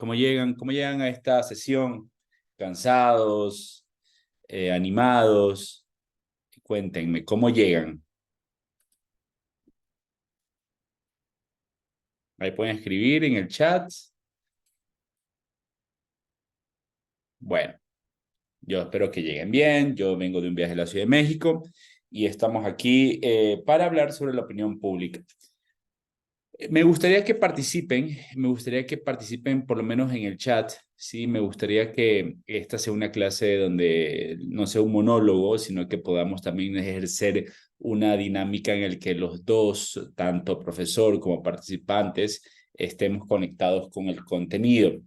cómo llegan a esta sesión? ¿Cansados? ¿Animados? Cuéntenme, ¿cómo llegan? Ahí pueden escribir en el chat. Bueno, yo espero que lleguen bien. Yo vengo de un viaje a la Ciudad de México y estamos aquí para hablar sobre la opinión pública. Me gustaría que participen por lo menos en el chat, ¿sí? Me gustaría que esta sea una clase donde no sea un monólogo, sino que podamos también ejercer una dinámica en la que los dos, tanto profesor como participantes, estemos conectados con el contenido.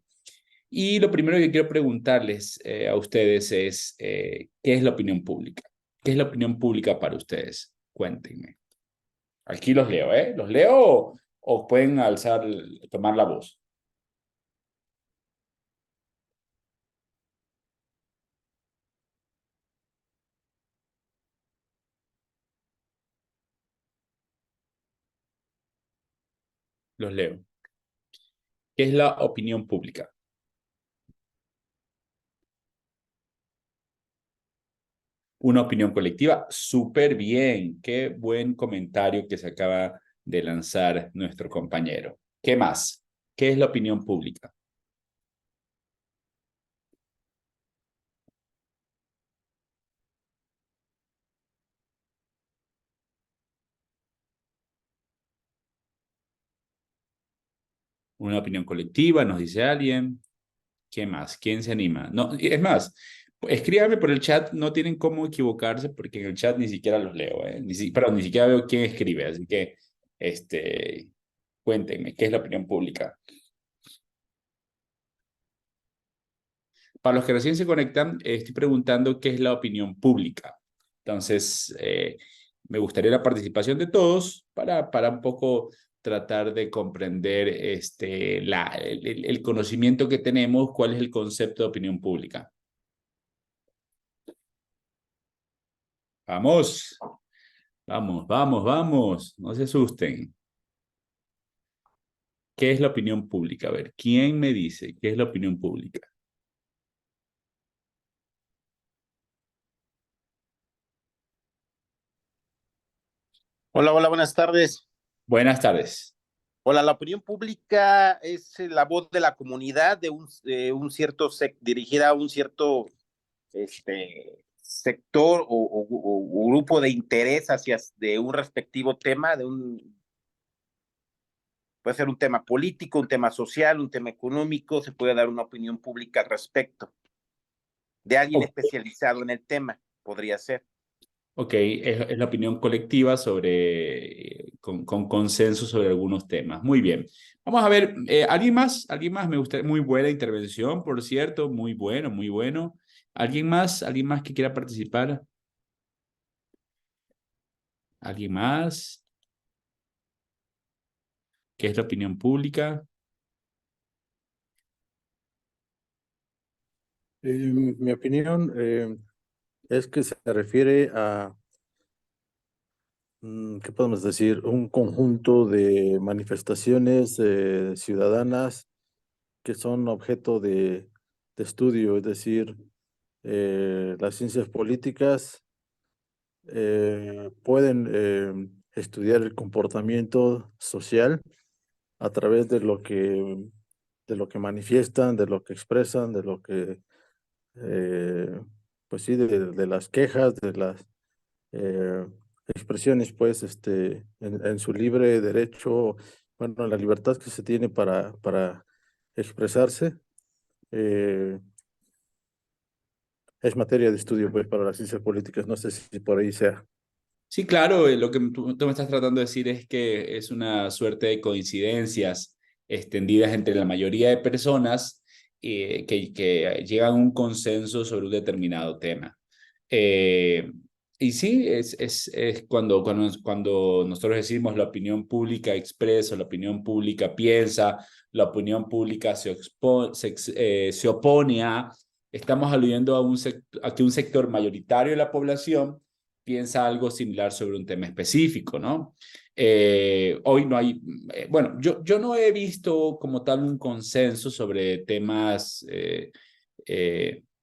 Y lo primero que quiero preguntarles a ustedes es, ¿qué es la opinión pública? ¿Qué es la opinión pública para ustedes? Cuéntenme. Aquí los leo, ¿eh? ¿Los leo o pueden alzar, tomar la voz? Los leo. ¿Qué es la opinión pública? Una opinión colectiva. Súper bien. Qué buen comentario que se acaba de lanzar nuestro compañero. ¿Qué más? ¿Qué es la opinión pública? Una opinión colectiva, nos dice alguien. ¿Qué más? ¿Quién se anima? No, es más, escríbame por el chat, no tienen cómo equivocarse porque en el chat ni siquiera los leo, ¿eh? Perdón, ni siquiera veo quién escribe, así que, este, cuéntenme, ¿qué es la opinión pública? Para los que recién se conectan, estoy preguntando qué es la opinión pública. Entonces, me gustaría la participación de todos para un poco tratar de comprender el conocimiento que tenemos, cuál es el concepto de opinión pública. Vamos, vamos, vamos, vamos, no se asusten. ¿Qué es la opinión pública? A ver, ¿quién me dice qué es la opinión pública? Hola, hola, buenas tardes. Buenas tardes. Hola, la opinión pública es la voz de la comunidad de un cierto dirigida a un cierto sector o grupo de interés hacia de un respectivo tema, puede ser un tema político, un tema social, un tema económico, se puede dar una opinión pública al respecto de alguien Ok, especializado en el tema, podría ser. ok, es la opinión colectiva sobre, con consenso sobre algunos temas. Muy bien. Vamos a ver, ¿alguien más? ¿Alguien más? Me gusta, muy buena intervención, por cierto, muy bueno, muy bueno. ¿Alguien más? ¿Alguien más que quiera participar? ¿Alguien más? ¿Qué es la opinión pública? Mi opinión es que se refiere a, ¿qué podemos decir? Un conjunto de manifestaciones ciudadanas que son objeto de estudio, es decir, las ciencias políticas pueden estudiar el comportamiento social a través de lo que manifiestan, de lo que expresan, de lo que, eh, pues sí, de las quejas, de las eh, expresiones, pues, en su libre derecho, bueno, la libertad que se tiene para expresarse, eh, es materia de estudio, pues, para las ciencias políticas. No sé si por ahí sea. Sí, claro, lo que tú me estás tratando de decir es que es una suerte de coincidencias extendidas entre la mayoría de personas que llegan a un consenso sobre un determinado tema. Eh, y sí, es cuando nosotros decimos la opinión pública expresa, la opinión pública piensa, la opinión pública se opone a, estamos aludiendo a que un sector mayoritario de la población piensa algo similar sobre un tema específico, ¿no? Hoy no hay, bueno, yo no he visto como tal un consenso sobre temas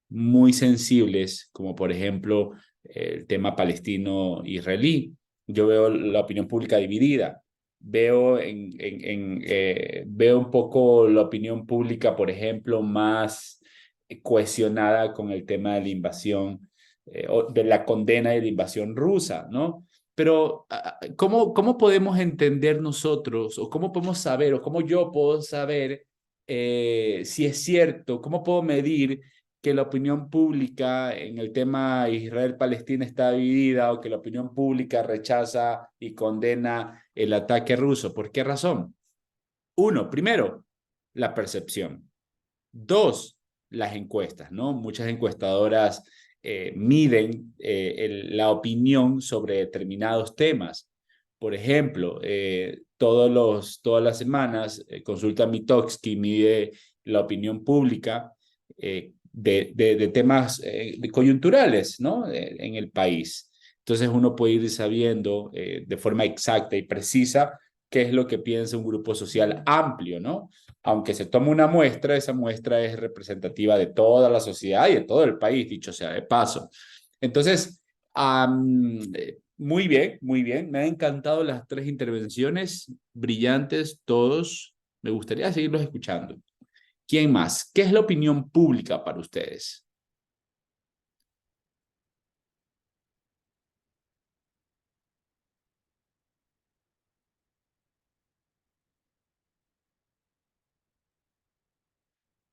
muy sensibles, como por ejemplo el tema palestino-israelí. Yo veo la opinión pública dividida. Veo un poco la opinión pública, por ejemplo, más cohesionada con el tema de la invasión, de la condena de la invasión rusa, ¿no? Pero, ¿cómo podemos entender nosotros, o cómo podemos saber, o cómo yo puedo saber si es cierto, cómo puedo medir que la opinión pública en el tema Israel-Palestina está dividida, o que la opinión pública rechaza y condena el ataque ruso? ¿Por qué razón? Uno, primero, la percepción. Dos, las encuestas, ¿no? Muchas encuestadoras miden la opinión sobre determinados temas. Por ejemplo, todas las semanas, Consulta Mitofsky mide la opinión pública de temas coyunturales, ¿no? En el país. Entonces uno puede ir sabiendo de forma exacta y precisa qué es lo que piensa un grupo social amplio, ¿no? Aunque se tome una muestra, esa muestra es representativa de toda la sociedad y de todo el país, dicho sea de paso. Entonces, muy bien, muy bien. Me han encantado las tres intervenciones, brillantes todos. Me gustaría seguirlos escuchando. ¿Quién más? ¿Qué es la opinión pública para ustedes?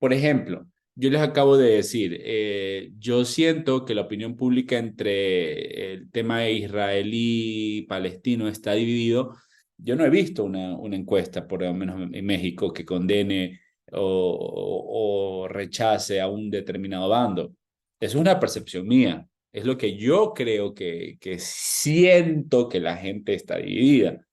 Por ejemplo, yo les acabo de decir, yo siento que la opinión pública entre el tema israelí-palestino está dividido. Yo no he visto una encuesta, por lo menos en México, que condene o rechace a un determinado bando. Es una percepción mía. Es lo que yo creo que siento que la gente está dividida,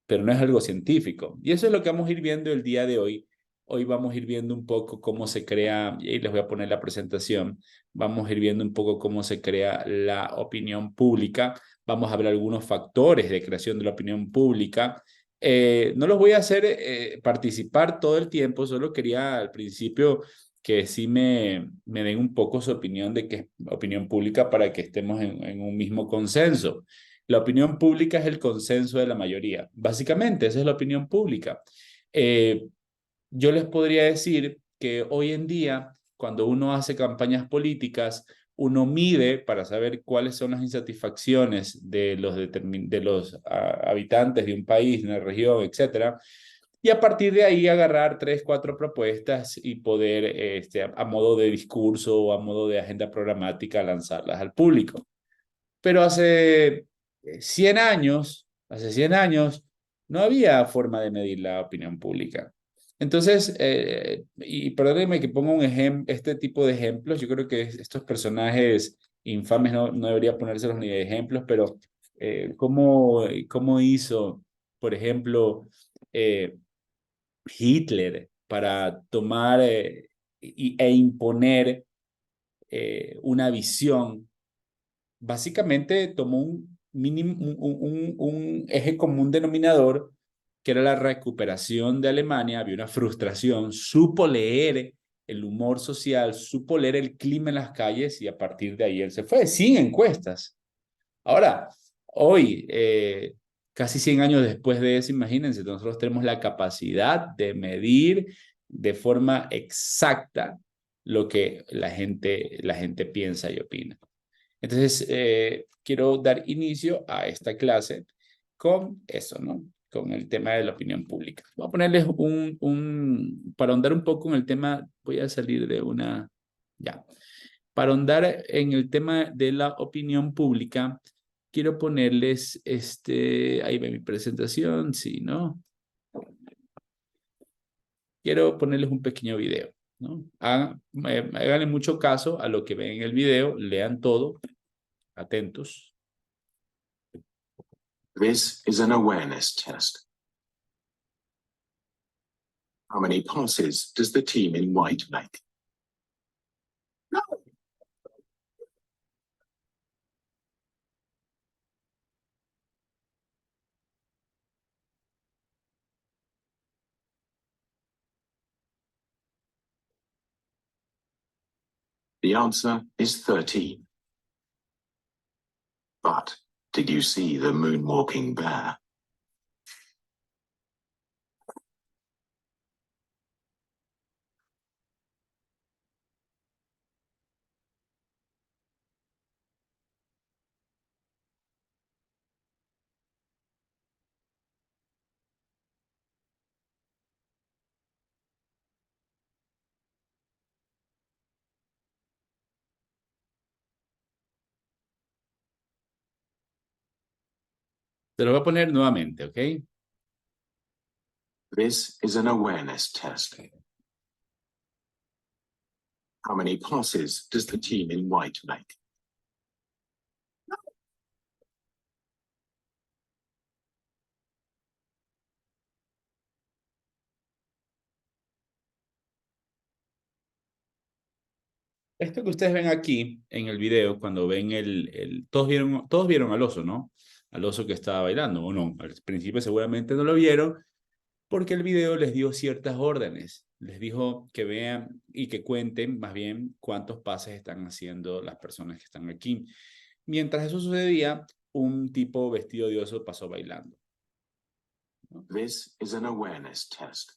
pero no es algo científico. Y eso es lo que vamos a ir viendo el día de hoy. Hoy vamos a ir viendo un poco cómo se crea, y ahí les voy a poner la presentación, vamos a ir viendo un poco cómo se crea la opinión pública, vamos a ver algunos factores de creación de la opinión pública. No los voy a hacer participar todo el tiempo, solo quería al principio que sí me den un poco su opinión de qué es opinión pública para que estemos en un mismo consenso. La opinión pública es el consenso de la mayoría. Básicamente, esa es la opinión pública. Eh, yo les podría decir que hoy en día, cuando uno hace campañas políticas, uno mide para saber cuáles son las insatisfacciones de los habitantes de un país, de una región, etcétera, y a partir de ahí agarrar 3, 4 propuestas y poder, a modo de discurso o a modo de agenda programática, lanzarlas al público. Pero hace 100 años, no había forma de medir la opinión pública. Entonces, y perdónenme que ponga este tipo de ejemplos, yo creo que estos personajes infames no debería ponérselos ni de ejemplos, pero ¿cómo hizo, por ejemplo, Hitler para tomar e imponer una visión? Básicamente tomó un eje común denominador, que era la recuperación de Alemania. Había una frustración, supo leer el humor social, supo leer el clima en las calles, y a partir de ahí él se fue, sin encuestas. Ahora, hoy, casi 100 años después de eso, imagínense, nosotros tenemos la capacidad de medir de forma exacta lo que la gente piensa y opina. Entonces, quiero dar inicio a esta clase con eso, ¿no? Con el tema de la opinión pública. Voy a ponerles para ahondar un poco en el tema, voy a salir de ya. Para ahondar en el tema de la opinión pública, quiero ponerles, ahí ve mi presentación, sí, ¿no? Quiero ponerles un pequeño video, ¿no? Háganle mucho caso a lo que ven en el video, lean todo, atentos. This is an awareness test. How many passes does the team in white make? No. The answer is 13. But did you see the moonwalking bear? Te lo voy a poner nuevamente, ¿ok? This is an awareness test. How many passes does the team in white make? Esto que ustedes ven aquí en el video, cuando ven todos vieron al oso, ¿no? Al oso que estaba bailando, o no, al principio seguramente no lo vieron, porque el video les dio ciertas órdenes. Les dijo que vean y que cuenten más bien cuántos pases están haciendo las personas que están aquí. Mientras eso sucedía, un tipo vestido de oso pasó bailando. This is an awareness test.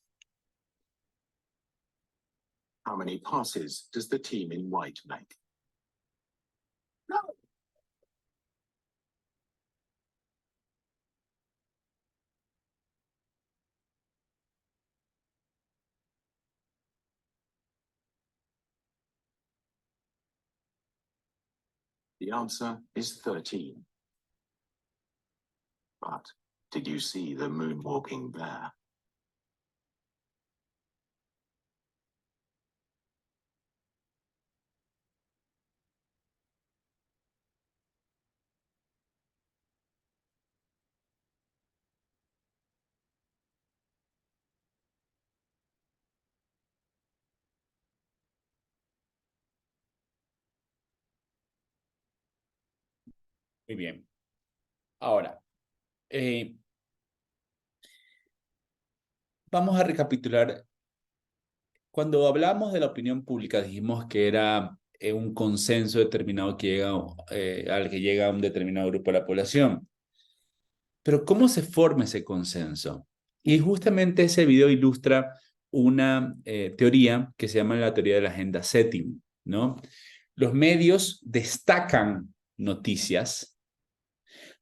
How many passes does the team in white make? The answer is 13. But did you see the moonwalking bear? Muy bien. Ahora, vamos a recapitular. Cuando hablamos de la opinión pública, dijimos que era un consenso determinado que llega, al que llega un determinado grupo de la población. Pero ¿cómo se forma ese consenso? Y justamente ese video ilustra una teoría que se llama la teoría de la agenda setting, ¿no? Los medios destacan noticias,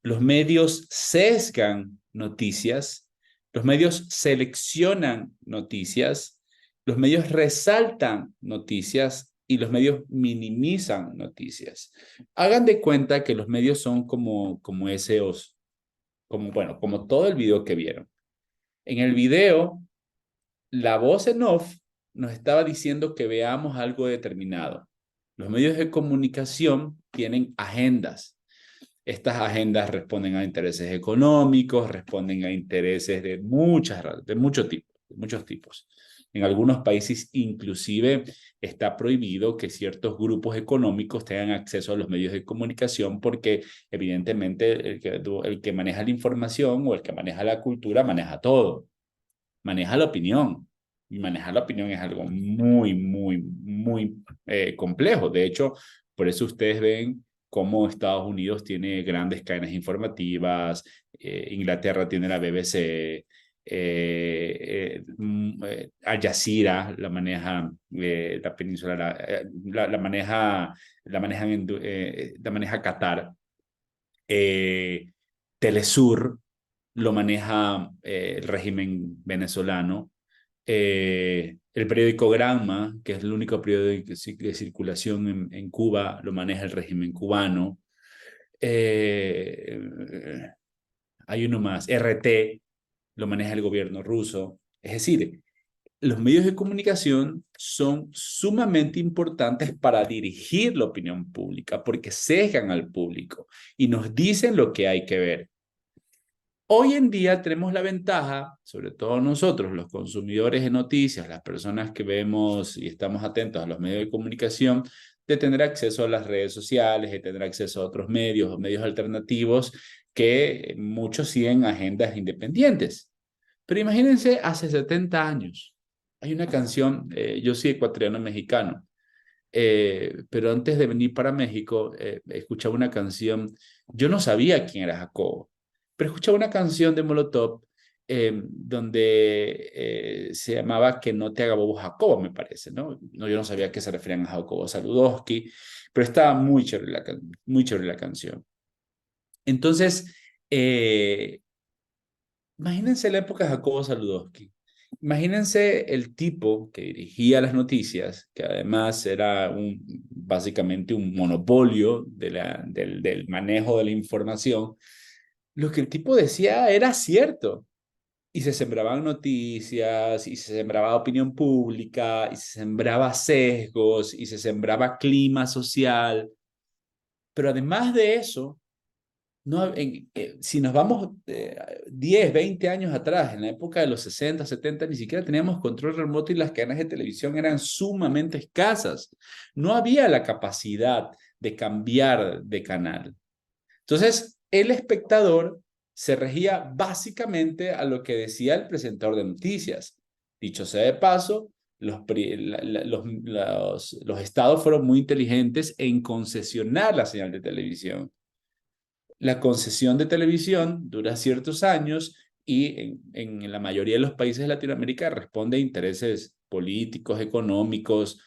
los medios sesgan noticias, los medios seleccionan noticias, los medios resaltan noticias y los medios minimizan noticias. Hagan de cuenta que los medios son como ese oso, como todo el video que vieron. En el video, la voz en off nos estaba diciendo que veamos algo determinado. Los medios de comunicación tienen agendas. Estas agendas responden a intereses económicos, responden a intereses de muchos tipos. En algunos países inclusive está prohibido que ciertos grupos económicos tengan acceso a los medios de comunicación porque evidentemente el que maneja la información o el que maneja la cultura maneja todo, maneja la opinión. Y manejar la opinión es algo muy complejo. De hecho, por eso ustedes ven cómo Estados Unidos tiene grandes cadenas informativas, Inglaterra tiene la BBC, Al Jazeera la maneja la península, la maneja Qatar, Telesur lo maneja el régimen venezolano, el periódico Granma, que es el único periódico de circulación en Cuba, lo maneja el régimen cubano. Hay uno más, RT, lo maneja el gobierno ruso. Es decir, los medios de comunicación son sumamente importantes para dirigir la opinión pública porque sesgan al público y nos dicen lo que hay que ver. Hoy en día tenemos la ventaja, sobre todo nosotros, los consumidores de noticias, las personas que vemos y estamos atentos a los medios de comunicación, de tener acceso a las redes sociales, de tener acceso a otros medios o medios alternativos que muchos siguen agendas independientes. Pero imagínense, hace 70 años, hay una canción, yo soy ecuatoriano mexicano, pero antes de venir para México, escuchaba una canción. Yo no sabía quién era Jacobo, pero escuchaba una canción de Molotov donde se llamaba Que no te haga bobo Jacobo, me parece, ¿no? No, yo no sabía que se referían a Jacobo Saludowski, pero estaba muy chévere la canción. Entonces, imagínense la época de Jacobo Saludowski. Imagínense el tipo que dirigía las noticias, que además era básicamente un monopolio del manejo de la información. Lo que el tipo decía era cierto. Y se sembraban noticias, y se sembraba opinión pública, y se sembraba sesgos, y se sembraba clima social. Pero además de eso, no, si nos vamos 10, 20 años atrás, en la época de los 60, 70, ni siquiera teníamos control remoto y las cadenas de televisión eran sumamente escasas. No había la capacidad de cambiar de canal. Entonces, el espectador se regía básicamente a lo que decía el presentador de noticias. Dicho sea de paso, los estados fueron muy inteligentes en concesionar la señal de televisión. La concesión de televisión dura ciertos años y en la mayoría de los países de Latinoamérica responde a intereses políticos, económicos,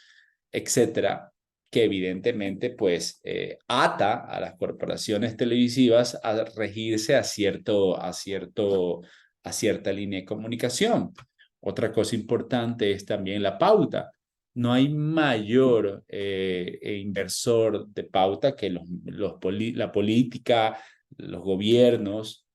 etcétera, que evidentemente pues ata a las corporaciones televisivas a regirse a cierta línea de comunicación. Otra cosa importante es también la pauta. No hay mayor inversor de pauta que la política, los gobiernos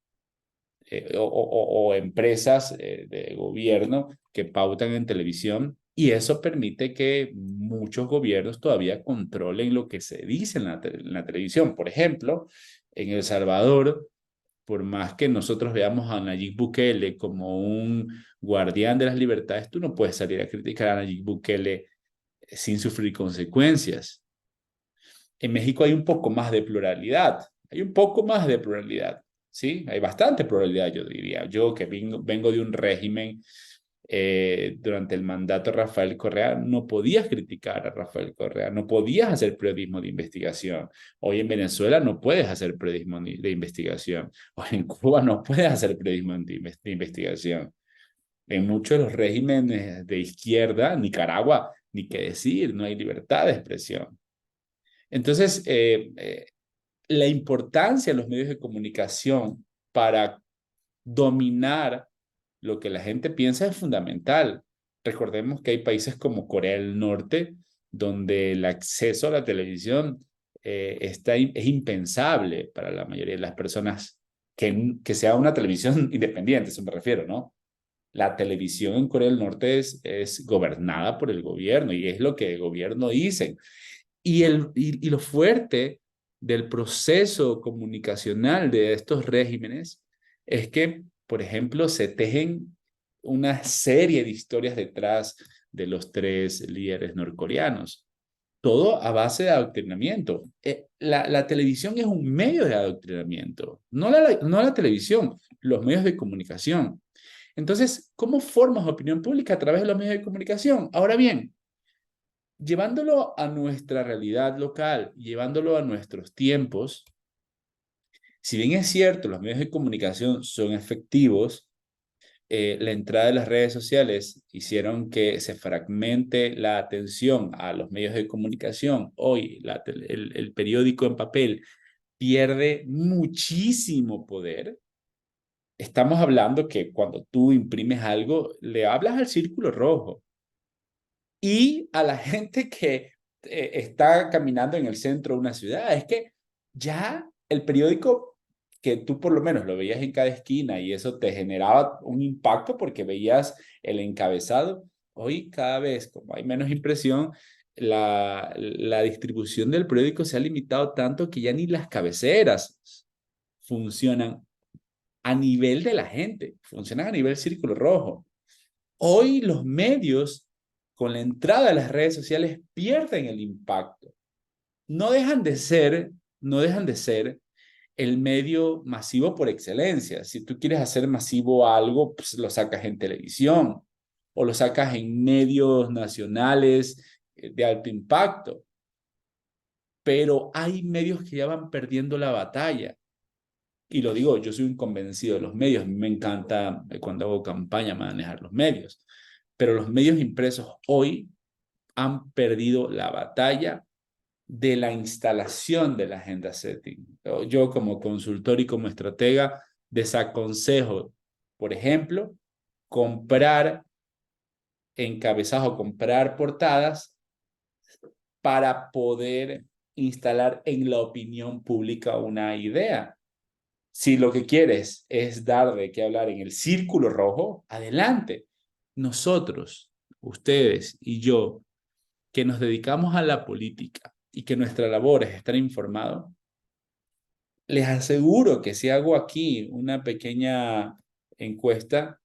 o empresas de gobierno que pautan en televisión, y eso permite que muchos gobiernos todavía controlen lo que se dice en la televisión. Por ejemplo, en El Salvador, por más que nosotros veamos a Nayib Bukele como un guardián de las libertades, tú no puedes salir a criticar a Nayib Bukele sin sufrir consecuencias. En México hay un poco más de pluralidad, ¿sí? Hay bastante pluralidad, yo diría. Yo que vengo de un régimen durante el mandato de Rafael Correa, no podías criticar a Rafael Correa, no podías hacer periodismo de investigación. Hoy en Venezuela no puedes hacer periodismo de investigación. Hoy en Cuba no puedes hacer periodismo de investigación. En muchos de los regímenes de izquierda, Nicaragua, ni qué decir, no hay libertad de expresión. Entonces, la importancia de los medios de comunicación para dominar lo que la gente piensa es fundamental. Recordemos que hay países como Corea del Norte, donde el acceso a la televisión es impensable para la mayoría de las personas que sea una televisión independiente, eso me refiero, ¿no? La televisión en Corea del Norte es gobernada por el gobierno y es lo que el gobierno dice. Y lo fuerte del proceso comunicacional de estos regímenes es que, por ejemplo, se tejen una serie de historias detrás de los 3 líderes norcoreanos. Todo a base de adoctrinamiento. La televisión es un medio de adoctrinamiento, no la televisión, los medios de comunicación. Entonces, ¿cómo formas opinión pública a través de los medios de comunicación? Ahora bien, llevándolo a nuestra realidad local, llevándolo a nuestros tiempos, si bien es cierto, los medios de comunicación son efectivos, la entrada de las redes sociales hicieron que se fragmente la atención a los medios de comunicación. Hoy el periódico en papel pierde muchísimo poder. Estamos hablando que cuando tú imprimes algo, le hablas al círculo rojo y a la gente que está caminando en el centro de una ciudad. Es que ya el periódico, que tú por lo menos lo veías en cada esquina y eso te generaba un impacto porque veías el encabezado, hoy cada vez como hay menos impresión, la distribución del periódico se ha limitado tanto que ya ni las cabeceras funcionan a nivel de la gente, funcionan a nivel círculo rojo. Hoy los medios, con la entrada de las redes sociales, pierden el impacto. No dejan de ser el medio masivo por excelencia. Si tú quieres hacer masivo algo, pues lo sacas en televisión o lo sacas en medios nacionales de alto impacto. Pero hay medios que ya van perdiendo la batalla. Y lo digo, yo soy un convencido de los medios. A mí me encanta cuando hago campaña manejar los medios. Pero los medios impresos hoy han perdido la batalla de la instalación de la agenda setting. Yo como consultor y como estratega desaconsejo, por ejemplo, comprar encabezados, comprar portadas para poder instalar en la opinión pública una idea. Si lo que quieres es dar de qué hablar en el círculo rojo, adelante. Nosotros, ustedes y yo, que nos dedicamos a la política y que nuestra labor es estar informados, les aseguro que si hago aquí una pequeña encuesta,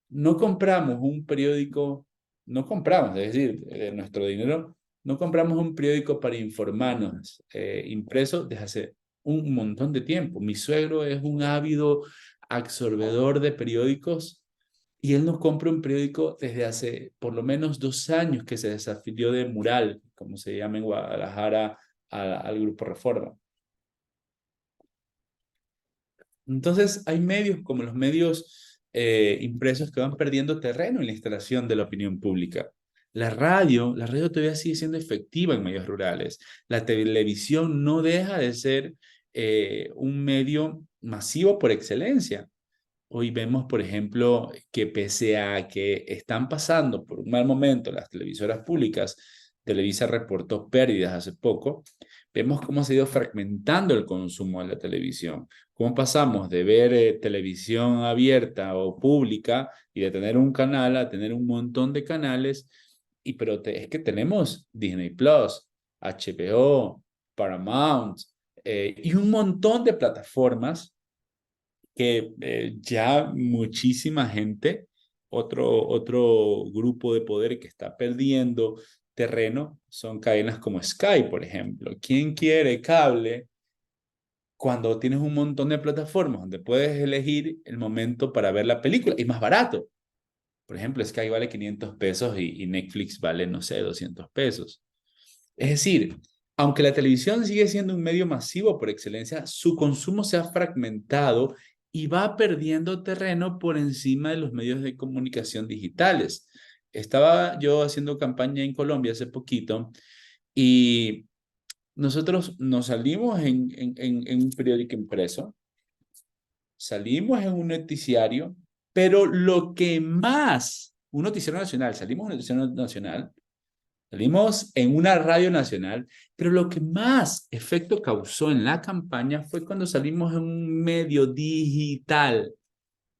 no compramos un periódico, no compramos, es decir, de nuestro dinero, no compramos un periódico para informarnos impreso desde hace un montón de tiempo. Mi suegro es un ávido absorbedor de periódicos y él nos compra un periódico desde hace por lo menos 2 años que se desafilió de Mural, como se llama en Guadalajara, al Grupo Reforma. Entonces, hay medios como los medios impresos que van perdiendo terreno en la instalación de la opinión pública. La radio todavía sigue siendo efectiva en medios rurales. La televisión no deja de ser un medio masivo por excelencia. Hoy vemos, por ejemplo, que pese a que están pasando por un mal momento las televisoras públicas, Televisa reportó pérdidas hace poco, vemos cómo se ha ido fragmentando el consumo de la televisión. Cómo pasamos de ver televisión abierta o pública y de tener un canal a tener un montón de canales, pero es que tenemos Disney Plus, HBO, Paramount y un montón de plataformas que ya muchísima gente, otro grupo de poder que está perdiendo terreno, son cadenas como Sky, por ejemplo. ¿Quién quiere cable cuando tienes un montón de plataformas donde puedes elegir el momento para ver la película y más barato? Por ejemplo, Sky vale 500 pesos y Netflix vale, no sé, 200 pesos. Es decir, aunque la televisión sigue siendo un medio masivo por excelencia, su consumo se ha fragmentado y va perdiendo terreno por encima de los medios de comunicación digitales. Estaba yo haciendo campaña en Colombia hace poquito y nosotros nos salimos en un periódico impreso, salimos en un noticiario, pero lo que más, un noticiero nacional, salimos en un noticiero nacional, salimos en una radio nacional, pero lo que más efecto causó en la campaña fue cuando salimos en un medio digital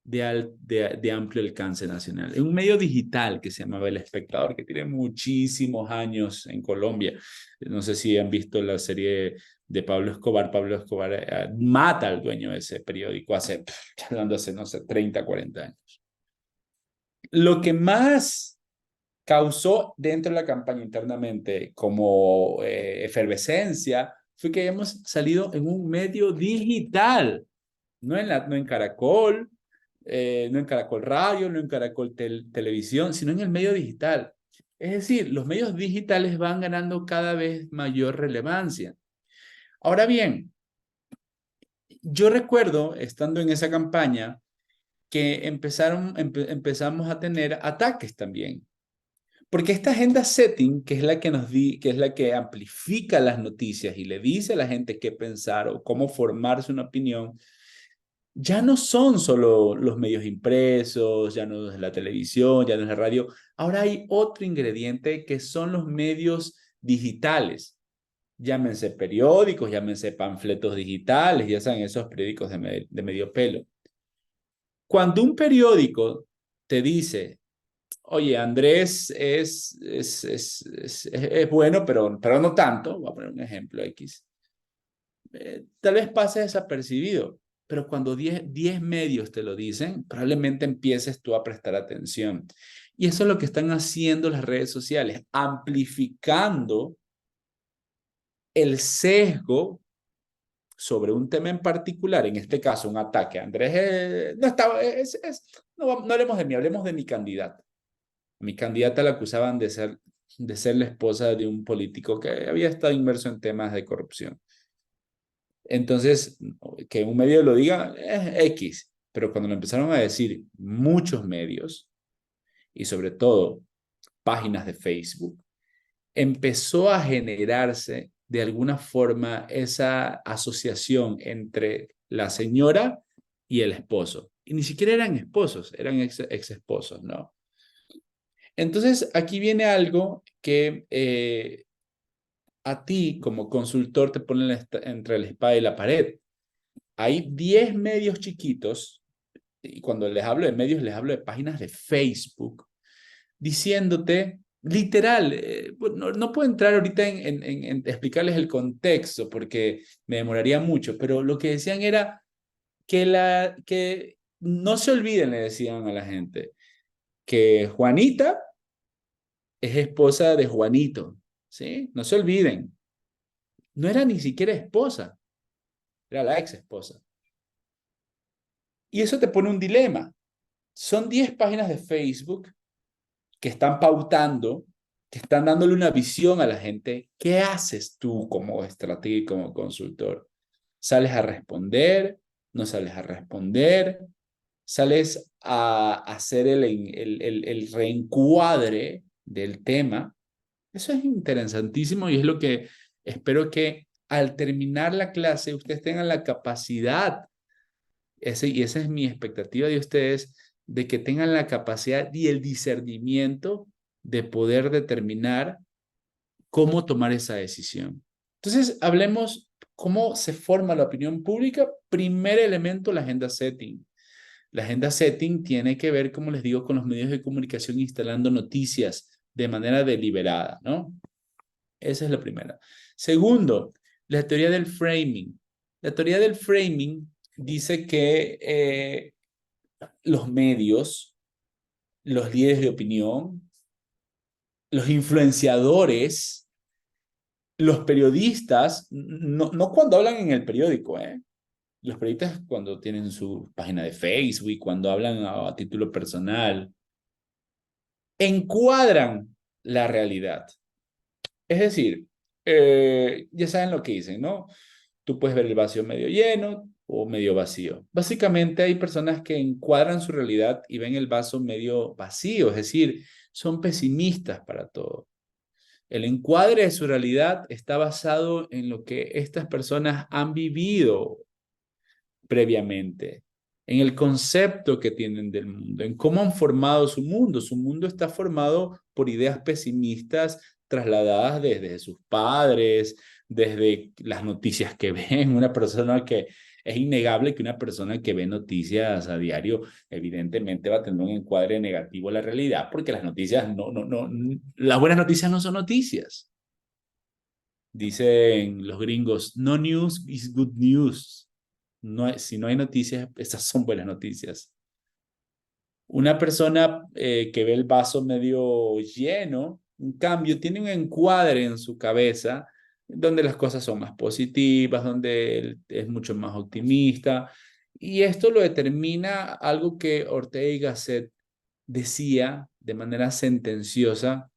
de amplio alcance nacional, en un medio digital que se llamaba El Espectador, que tiene muchísimos años en Colombia. No sé si han visto la serie de Pablo Escobar. Pablo Escobar mata al dueño de ese periódico hace, no sé, 30, 40 años. Lo que más causó dentro de la campaña internamente como efervescencia fue que hemos salido en un medio digital, no en Caracol, no en Caracol Radio, no en Caracol Televisión, sino en el medio digital. Es decir, los medios digitales van ganando cada vez mayor relevancia. Ahora bien, yo recuerdo, estando en esa campaña, que empezamos a tener ataques también. Porque esta agenda setting, que es la que es la que amplifica las noticias y le dice a la gente qué pensar o cómo formarse una opinión, ya no son solo los medios impresos, ya no es la televisión, ya no es la radio. Ahora hay otro ingrediente que son los medios digitales. Llámense periódicos, llámense panfletos digitales, ya saben, esos periódicos de medio pelo. Cuando un periódico te dice, oye, Andrés es bueno, pero no tanto. Voy a poner un ejemplo X. Tal vez pase desapercibido, pero cuando 10 medios te lo dicen, probablemente empieces tú a prestar atención. Y eso es lo que están haciendo las redes sociales, amplificando el sesgo sobre un tema en particular, en este caso un ataque. Andrés no hablemos de mí, hablemos de mi candidata. Mi candidata la acusaban de ser de ser la esposa de un político que había estado inmerso en temas de corrupción. Entonces, que un medio lo diga es X, pero cuando lo empezaron a decir muchos medios, y sobre todo páginas de Facebook, empezó a generarse de alguna forma esa asociación entre la señora y el esposo. Y ni siquiera eran esposos, eran ex esposos, ¿no? Entonces, aquí viene algo que a ti como consultor te pone entre la espada y la pared. Hay 10 medios chiquitos, y cuando les hablo de medios, les hablo de páginas de Facebook, diciéndote, literal, no puedo entrar ahorita en explicarles el contexto porque me demoraría mucho, pero lo que decían era que no se olviden, le decían a la gente, que Juanita es esposa de Juanito, ¿sí? No se olviden. No era ni siquiera esposa, era la ex esposa. Y eso te pone un dilema. Son 10 páginas de Facebook que están pautando, que están dándole una visión a la gente. ¿Qué haces tú como estratega y como consultor? ¿Sales a responder? ¿No sales a responder? ¿Sales a hacer el reencuadre del tema? Eso es interesantísimo y es lo que espero que al terminar la clase ustedes tengan la capacidad, y esa es mi expectativa de ustedes, de que tengan la capacidad y el discernimiento de poder determinar cómo tomar esa decisión. Entonces, hablemos cómo se forma la opinión pública. Primer elemento, la agenda setting. La agenda setting tiene que ver, como les digo, con los medios de comunicación instalando noticias de manera deliberada, ¿no? Esa es la primera. Segundo, la teoría del framing. La teoría del framing dice que los medios, los líderes de opinión, los influenciadores, los periodistas, no cuando hablan en el periódico, los periodistas cuando tienen su página de Facebook, cuando hablan a título personal, encuadran la realidad. Es decir, ya saben lo que dicen, ¿no? Tú puedes ver el vacío medio lleno o medio vacío. Básicamente hay personas que encuadran su realidad y ven el vaso medio vacío, es decir, son pesimistas para todo. El encuadre de su realidad está basado en lo que estas personas han vivido previamente, en el concepto que tienen del mundo, en cómo han formado su mundo. Su mundo está formado por ideas pesimistas trasladadas desde sus padres, desde las noticias que ven. Una persona que es innegable que una persona que ve noticias a diario evidentemente va a tener un encuadre negativo a la realidad porque las noticias las buenas noticias no son noticias. Dicen los gringos, no news is good news. Si no hay noticias, estas son buenas noticias. Una persona que ve el vaso medio lleno, en cambio, tiene un encuadre en su cabeza donde las cosas son más positivas, donde él es mucho más optimista. Y esto lo determina algo que Ortega y Gasset decía de manera sentenciosa: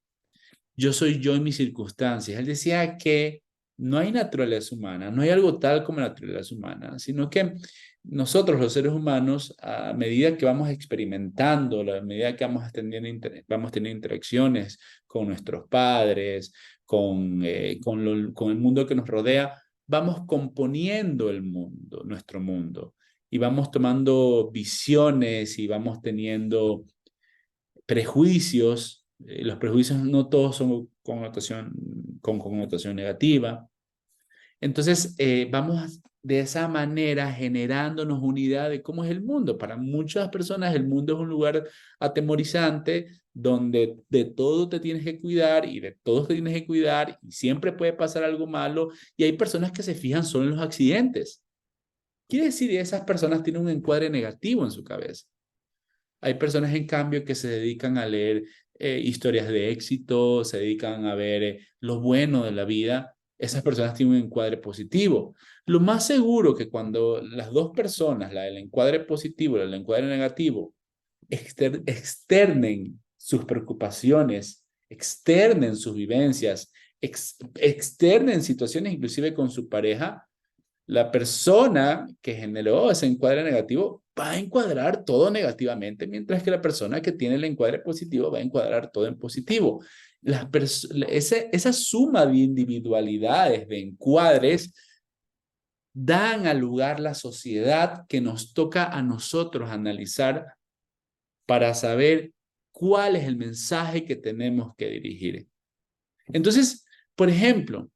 yo soy yo en mis circunstancias. Él decía que no hay naturaleza humana, no hay algo tal como naturaleza humana, sino que nosotros los seres humanos, a medida que vamos experimentando, a medida que vamos teniendo interacciones con nuestros padres, con el mundo que nos rodea, vamos componiendo el mundo, nuestro mundo, y vamos tomando visiones y vamos teniendo prejuicios. Los prejuicios no todos son con connotación negativa. Entonces, vamos de esa manera generándonos una idea de cómo es el mundo. Para muchas personas el mundo es un lugar atemorizante donde de todo te tienes que cuidar y de todos te tienes que cuidar y siempre puede pasar algo malo, y hay personas que se fijan solo en los accidentes. Quiere decir que esas personas tienen un encuadre negativo en su cabeza. Hay personas, en cambio, que se dedican a leer historias de éxito, se dedican a ver lo bueno de la vida. Esas personas tienen un encuadre positivo. Lo más seguro que cuando las dos personas, la del encuadre positivo y la del encuadre negativo, externen sus preocupaciones externen sus vivencias, externen situaciones inclusive con su pareja, la persona que generó ese encuadre negativo va a encuadrar todo negativamente, mientras que la persona que tiene el encuadre positivo va a encuadrar todo en positivo. Esa suma de individualidades, de encuadres, dan al lugar la sociedad que nos toca a nosotros analizar para saber cuál es el mensaje que tenemos que dirigir. Entonces, por ejemplo,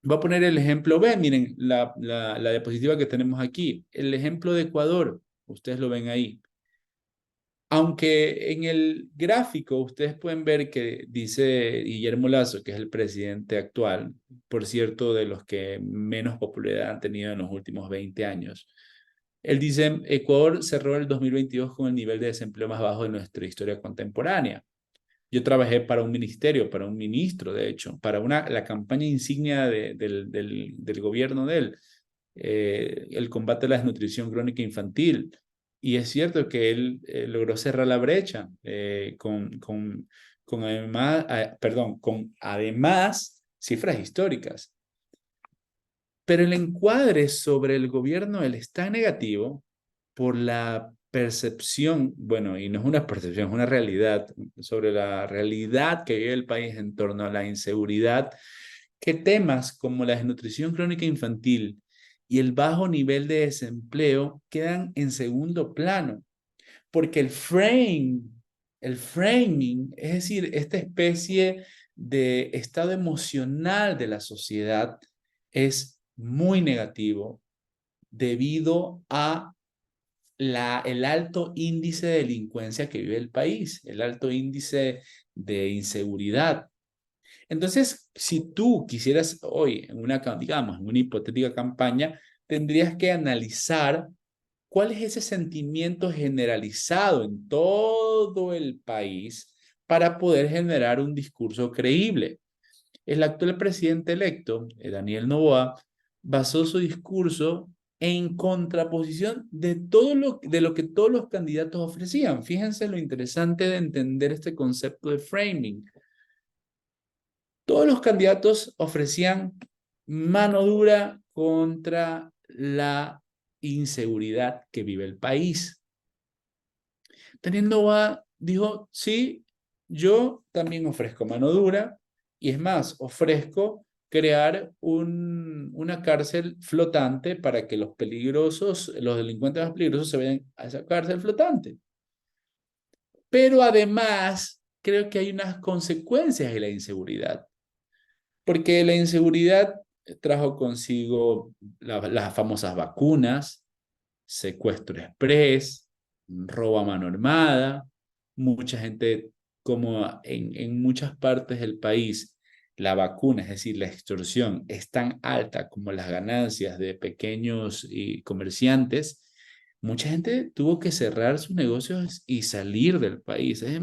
voy a poner el ejemplo B, miren la diapositiva que tenemos aquí, el ejemplo de Ecuador, ustedes lo ven ahí. Aunque en el gráfico ustedes pueden ver que dice Guillermo Lasso, que es el presidente actual, por cierto, de los que menos popularidad han tenido en los últimos 20 años. Él dice, Ecuador cerró el 2022 con el nivel de desempleo más bajo de nuestra historia contemporánea. Yo trabajé para un ministerio, para un ministro, de hecho, para la campaña insignia del gobierno de él, el combate a la desnutrición crónica infantil. Y es cierto que él logró cerrar la brecha con además cifras históricas. Pero el encuadre sobre el gobierno de él es tan negativo por la percepción, bueno, y no es una percepción, es una realidad, sobre la realidad que vive el país en torno a la inseguridad, que temas como la desnutrición crónica infantil y el bajo nivel de desempleo quedan en segundo plano, porque el framing, es decir, esta especie de estado emocional de la sociedad es muy negativo debido a el alto índice de delincuencia que vive el país, el alto índice de inseguridad. Entonces, si tú quisieras hoy, digamos, en una hipotética campaña, tendrías que analizar cuál es ese sentimiento generalizado en todo el país para poder generar un discurso creíble. El actual presidente electo, Daniel Noboa, basó su discurso en contraposición de lo que todos los candidatos ofrecían. Fíjense lo interesante de entender este concepto de framing. Todos los candidatos ofrecían mano dura contra la inseguridad que vive el país. Daniel Noboa dijo, sí, yo también ofrezco mano dura, y es más, ofrezco crear una cárcel flotante para que los delincuentes más peligrosos se vayan a esa cárcel flotante. Pero además, creo que hay unas consecuencias de la inseguridad, porque la inseguridad trajo consigo las famosas vacunas, secuestro express, robo a mano armada, mucha gente, como en muchas partes del país, la vacuna, es decir, la extorsión, es tan alta como las ganancias de pequeños comerciantes, mucha gente tuvo que cerrar sus negocios y salir del país. Es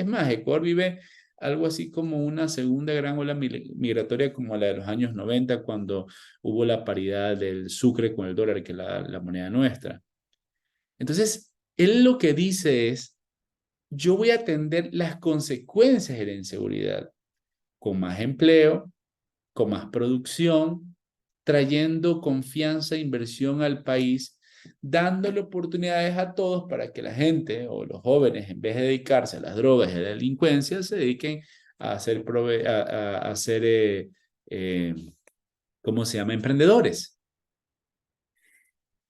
más, Ecuador vive algo así como una segunda gran ola migratoria como la de los años 90, cuando hubo la paridad del sucre con el dólar, que es la moneda nuestra. Entonces, él lo que dice es, yo voy a atender las consecuencias de la inseguridad con más empleo, con más producción, trayendo confianza e inversión al país, dándole oportunidades a todos para que la gente o los jóvenes, en vez de dedicarse a las drogas y a la delincuencia, se dediquen a ser ¿cómo se llama? Emprendedores.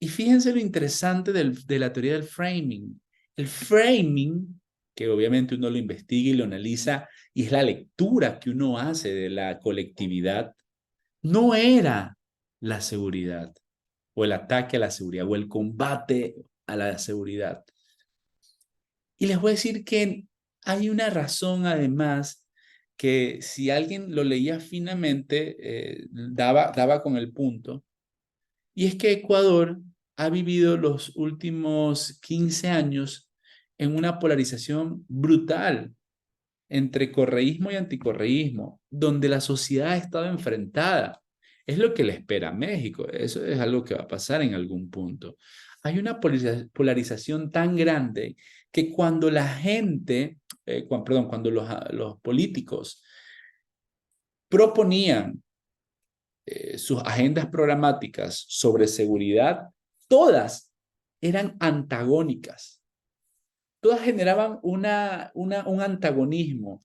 Y fíjense lo interesante de la teoría del framing. El framing, que obviamente uno lo investiga y lo analiza, y es la lectura que uno hace de la colectividad, no era la seguridad, o el ataque a la seguridad, o el combate a la seguridad. Y les voy a decir que hay una razón, además, que si alguien lo leía finamente, daba con el punto, y es que Ecuador ha vivido los últimos 15 años en una polarización brutal entre correísmo y anticorreísmo, donde la sociedad ha estado enfrentada. Es lo que le espera a México. Eso es algo que va a pasar en algún punto. Hay una polarización tan grande que cuando la gente cuando los políticos proponían sus agendas programáticas sobre seguridad, todas eran antagónicas. Todas generaban un antagonismo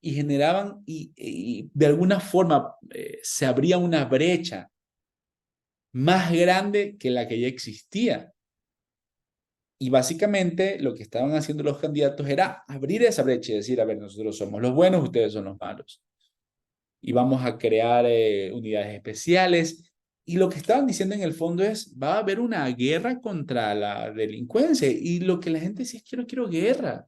y generaban, y de alguna forma se abría una brecha más grande que la que ya existía. Y básicamente lo que estaban haciendo los candidatos era abrir esa brecha y decir, a ver, nosotros somos los buenos, ustedes son los malos. Y vamos a crear unidades especiales. Y lo que estaban diciendo en el fondo es, va a haber una guerra contra la delincuencia. Y lo que la gente decía es, quiero guerra.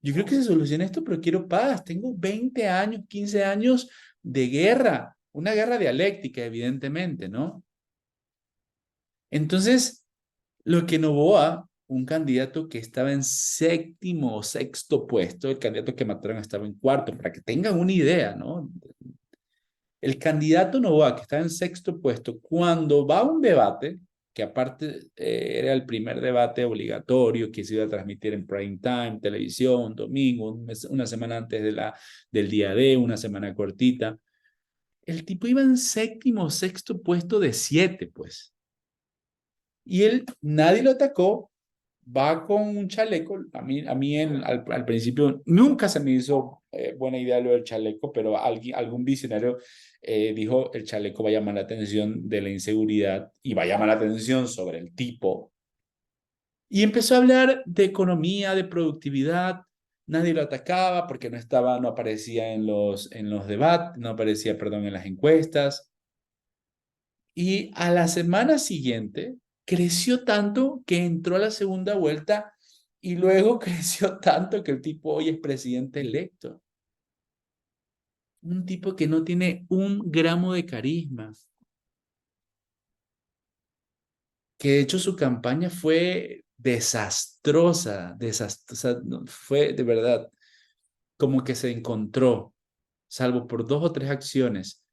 Yo creo que se soluciona esto, pero quiero paz. Tengo 20 años, 15 años de guerra. Una guerra dialéctica, evidentemente, ¿no? Entonces, lo que Noboa, un candidato que estaba en séptimo o sexto puesto, el candidato que mataron estaba en cuarto, para que tengan una idea, ¿no? El candidato Noboa, que estaba en sexto puesto, cuando va a un debate, que aparte era el primer debate obligatorio que se iba a transmitir en prime time, televisión, domingo, una semana antes del día D, una semana cortita, el tipo iba en séptimo o sexto puesto de 7, pues. Y él, nadie lo atacó, va con un chaleco. A mí al principio nunca se me hizo buena idea lo del chaleco, pero algún visionario dijo, el chaleco va a llamar la atención de la inseguridad y va a llamar la atención sobre el tipo. Y empezó a hablar de economía, de productividad. Nadie lo atacaba porque no aparecía en los debates, no aparecía, perdón, en las encuestas. Y a la semana siguiente creció tanto que entró a la segunda vuelta y luego creció tanto que el tipo hoy es presidente electo. Un tipo que no tiene un gramo de carisma. Que de hecho su campaña fue desastrosa, fue de verdad como que se encontró, salvo por 2 o 3 acciones.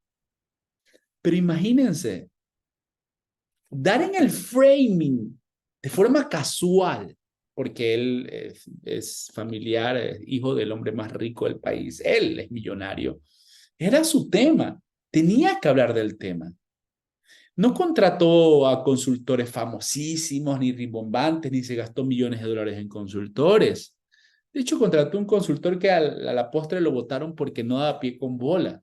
Pero imagínense, dar en el framing de forma casual, porque él es familiar, es hijo del hombre más rico del país, él es millonario, era su tema, tenía que hablar del tema. No contrató a consultores famosísimos, ni rimbombantes, ni se gastó millones de dólares en consultores. De hecho, contrató un consultor que a la postre lo votaron porque no daba pie con bola.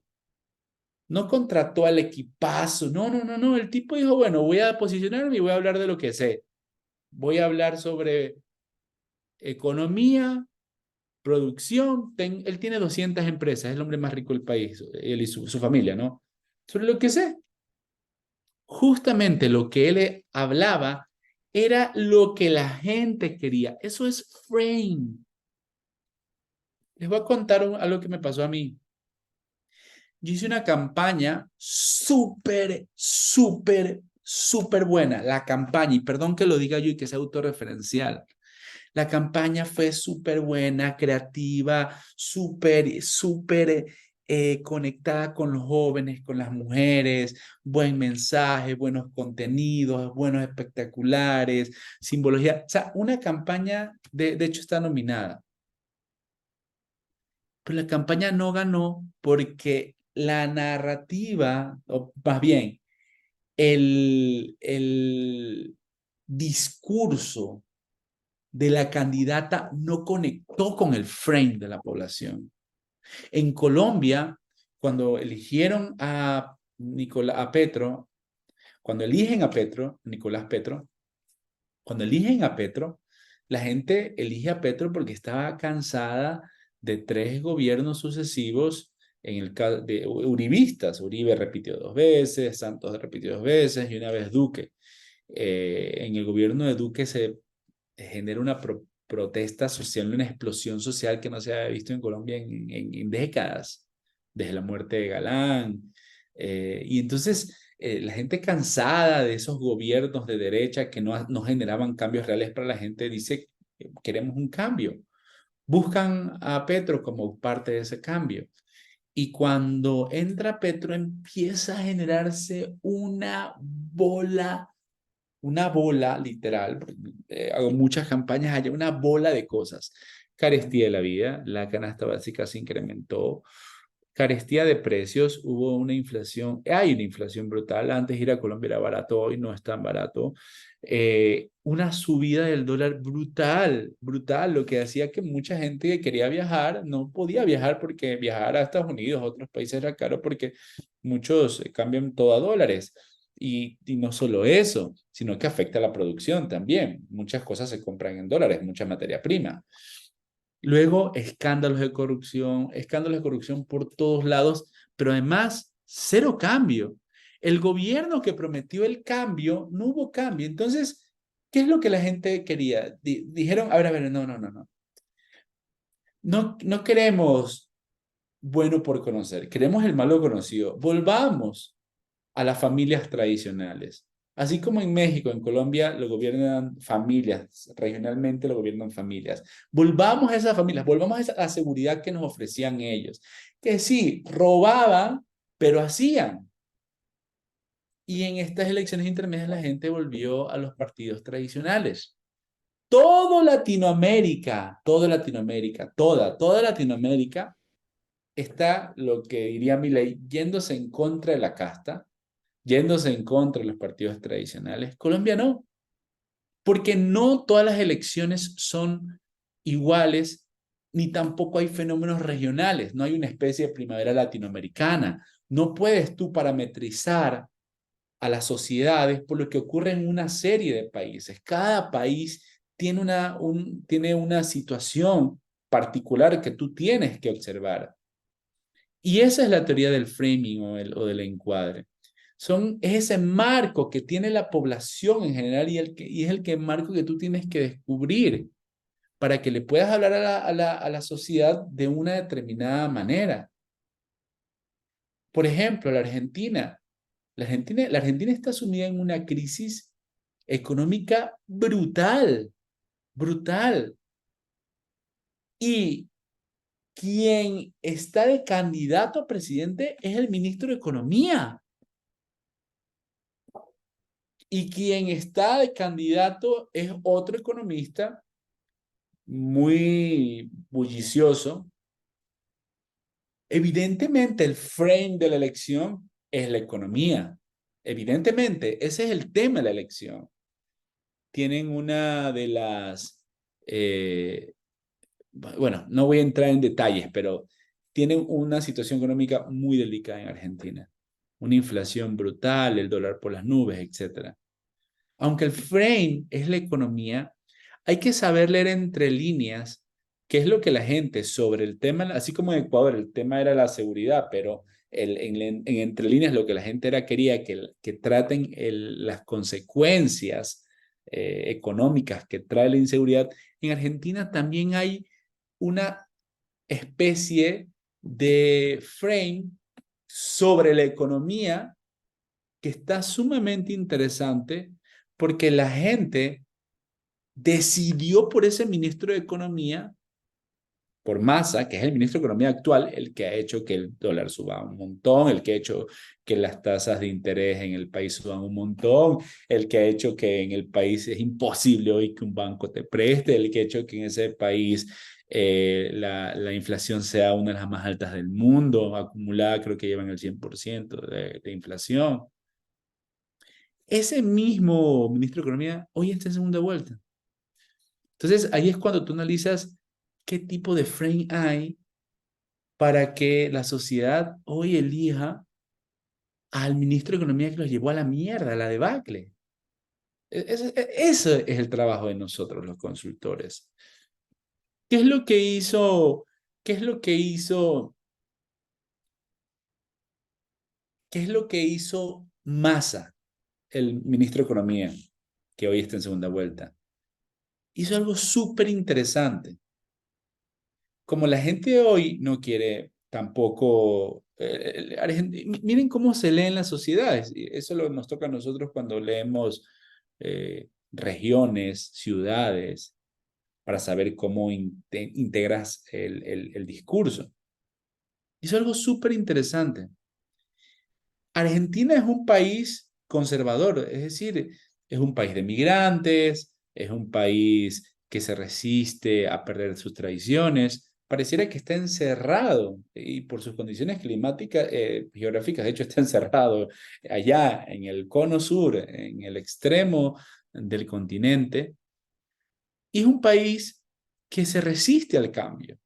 No contrató al equipazo, no. El tipo dijo, bueno, voy a posicionarme y voy a hablar de lo que sé. Voy a hablar sobre economía, producción. Él tiene 200 empresas, es el hombre más rico del país, él y su familia, ¿no? Sobre lo que sé. Justamente lo que él hablaba era lo que la gente quería. Eso es frame. Les voy a contar algo que me pasó a mí. Yo hice una campaña súper buena. La campaña, y perdón que lo diga yo y que sea autorreferencial. La campaña fue súper buena, creativa, súper conectada con los jóvenes, con las mujeres, buen mensaje, buenos contenidos, buenos espectaculares, simbología. O sea, una campaña, de hecho está nominada. Pero la campaña no ganó porque la narrativa, o más bien, el discurso de la candidata no conectó con el frame de la población. En Colombia, cuando eligieron a Petro, cuando eligen a Petro, Nicolás Petro, cuando eligen a Petro, la gente elige a Petro porque estaba cansada de 3 gobiernos sucesivos en el caso de uribistas. Uribe repitió 2 veces, Santos repitió 2 veces y una vez Duque. En el gobierno de Duque se genera una protesta social, una explosión social que no se había visto en Colombia en décadas, desde la muerte de Galán. Y entonces la gente cansada de esos gobiernos de derecha que no generaban cambios reales para la gente dice, queremos un cambio. Buscan a Petro como parte de ese cambio. Y cuando entra Petro empieza a generarse una bola literal, hago muchas campañas, hay una bola de cosas. Carestía de la vida, la canasta básica se incrementó, carestía de precios, hubo una inflación, hay una inflación brutal, antes ir a Colombia era barato, hoy no es tan barato, una subida del dólar brutal, brutal, lo que hacía que mucha gente que quería viajar no podía viajar porque viajar a Estados Unidos, a otros países era caro porque muchos cambian todo a dólares. Y no solo eso, sino que afecta a la producción también. Muchas cosas se compran en dólares, mucha materia prima. Luego, escándalos de corrupción por todos lados, pero además, cero cambio. El gobierno que prometió el cambio, no hubo cambio. Entonces, ¿qué es lo que la gente quería? Dijeron, a ver, no, no, no, no. No queremos bueno por conocer, queremos el malo conocido. Volvamos a las familias tradicionales. Así como en México, en Colombia, lo gobiernan familias, regionalmente lo gobiernan familias. Volvamos a esas familias, volvamos a esa seguridad que nos ofrecían ellos, que sí, robaban, pero hacían. Y en estas elecciones intermedias la gente volvió a los partidos tradicionales. Toda Latinoamérica, toda Latinoamérica está, lo que diría Milei, yéndose en contra de la casta, yéndose en contra de los partidos tradicionales. Colombia no, porque no todas las elecciones son iguales, ni tampoco hay fenómenos regionales, no hay una especie de primavera latinoamericana. No puedes tú parametrizar a las sociedades por lo que ocurre en una serie de países. Cada país tiene tiene una situación particular que tú tienes que observar. Y esa es la teoría del framing o del encuadre. Es ese marco que tiene la población en general y es el marco que tú tienes que descubrir para que le puedas hablar a la sociedad de una determinada manera. Por ejemplo, la Argentina. La Argentina está sumida en una crisis económica brutal, brutal. Y quien está de candidato a presidente es el ministro de Economía. Y quien está de candidato es otro economista muy bullicioso. Evidentemente, el frame de la elección es la economía. Evidentemente, ese es el tema de la elección. Tienen una de las, bueno, no voy a entrar en detalles, pero tienen una situación económica muy delicada en Argentina. Una inflación brutal, el dólar por las nubes, etc. Aunque el frame es la economía, hay que saber leer entre líneas qué es lo que la gente sobre el tema, así como en Ecuador el tema era la seguridad, pero en entre líneas lo que la gente quería que traten las consecuencias económicas que trae la inseguridad. En Argentina también hay una especie de frame sobre la economía que está sumamente interesante porque la gente decidió por ese ministro de Economía, por Massa, que es el ministro de Economía actual, el que ha hecho que el dólar suba un montón, el que ha hecho que las tasas de interés en el país suban un montón, el que ha hecho que en el país es imposible hoy que un banco te preste, el que ha hecho que en ese país la inflación sea una de las más altas del mundo, acumulada creo que llevan el 100% de inflación. Ese mismo ministro de Economía hoy está en segunda vuelta. Entonces, ahí es cuando tú analizas qué tipo de frame hay para que la sociedad hoy elija al ministro de Economía que los llevó a la mierda, a la debacle. Ese es el trabajo de nosotros, los consultores. ¿Qué es lo que hizo? ¿Qué es lo que hizo? ¿Qué es lo que hizo Massa, el ministro de Economía, que hoy está en segunda vuelta? Hizo algo súper interesante. Como la gente de hoy no quiere tampoco, miren cómo se leen las sociedades, y eso nos toca a nosotros cuando leemos regiones, ciudades, para saber cómo integras el discurso. Hizo algo súper interesante. Argentina es un país conservador, es decir, es un país de migrantes, es un país que se resiste a perder sus tradiciones, pareciera que está encerrado y por sus condiciones climáticas, geográficas, de hecho está encerrado allá en el cono sur, en el extremo del continente, y es un país que se resiste al cambio.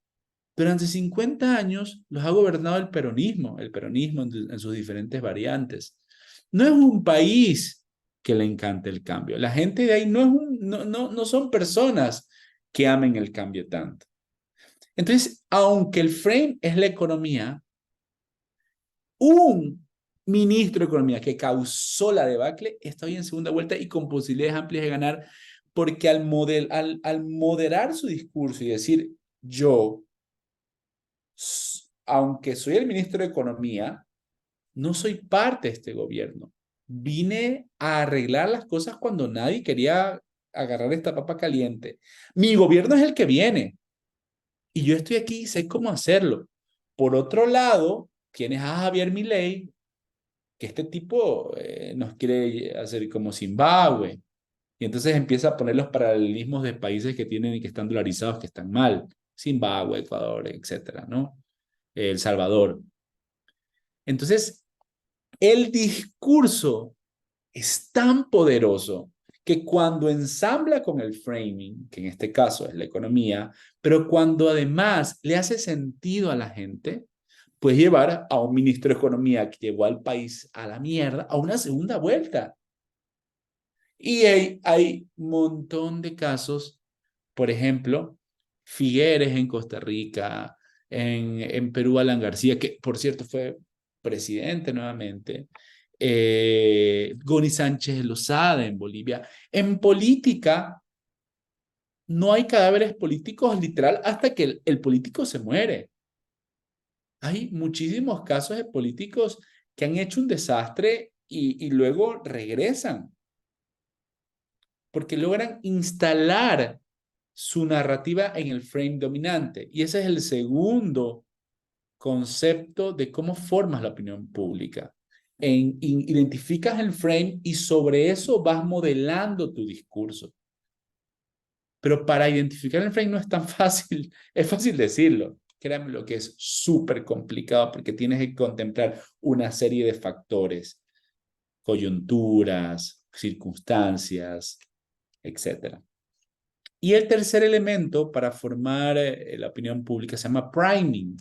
Durante 50 años los ha gobernado el peronismo en sus diferentes variantes. No es un país que le encante el cambio. La gente de ahí no son personas que amen el cambio tanto. Entonces, aunque el frame es la economía, un ministro de Economía que causó la debacle está hoy en segunda vuelta y con posibilidades amplias de ganar, porque al moderar su discurso y decir, yo, aunque soy el ministro de Economía, no soy parte de este gobierno. Vine a arreglar las cosas cuando nadie quería agarrar esta papa caliente. Mi gobierno es el que viene y yo estoy aquí y sé cómo hacerlo. Por otro lado, tienes a Javier Milei, que este tipo nos quiere hacer como Zimbabue. Y entonces empieza a poner los paralelismos de países que tienen y que están dolarizados, que están mal. Zimbabue, Ecuador, etcétera, ¿no? El Salvador. Entonces, el discurso es tan poderoso que cuando ensambla con el framing, que en este caso es la economía, pero cuando además le hace sentido a la gente, puedes llevar a un ministro de Economía que llevó al país a la mierda a una segunda vuelta. Y hay un montón de casos, por ejemplo, Figueres en Costa Rica, en Perú Alan García, que por cierto fue presidente nuevamente, Goni Sánchez Lozada en Bolivia. En política no hay cadáveres políticos literal hasta que el político se muere. Hay muchísimos casos de políticos que han hecho un desastre y luego regresan porque logran instalar su narrativa en el frame dominante. Y ese es el segundo concepto de cómo formas la opinión pública. Identificas el frame y sobre eso vas modelando tu discurso. Pero para identificar el frame no es tan fácil, es fácil decirlo. Créanme lo que es súper complicado porque tienes que contemplar una serie de factores, coyunturas, circunstancias, etc. Y el tercer elemento para formar la opinión pública se llama priming.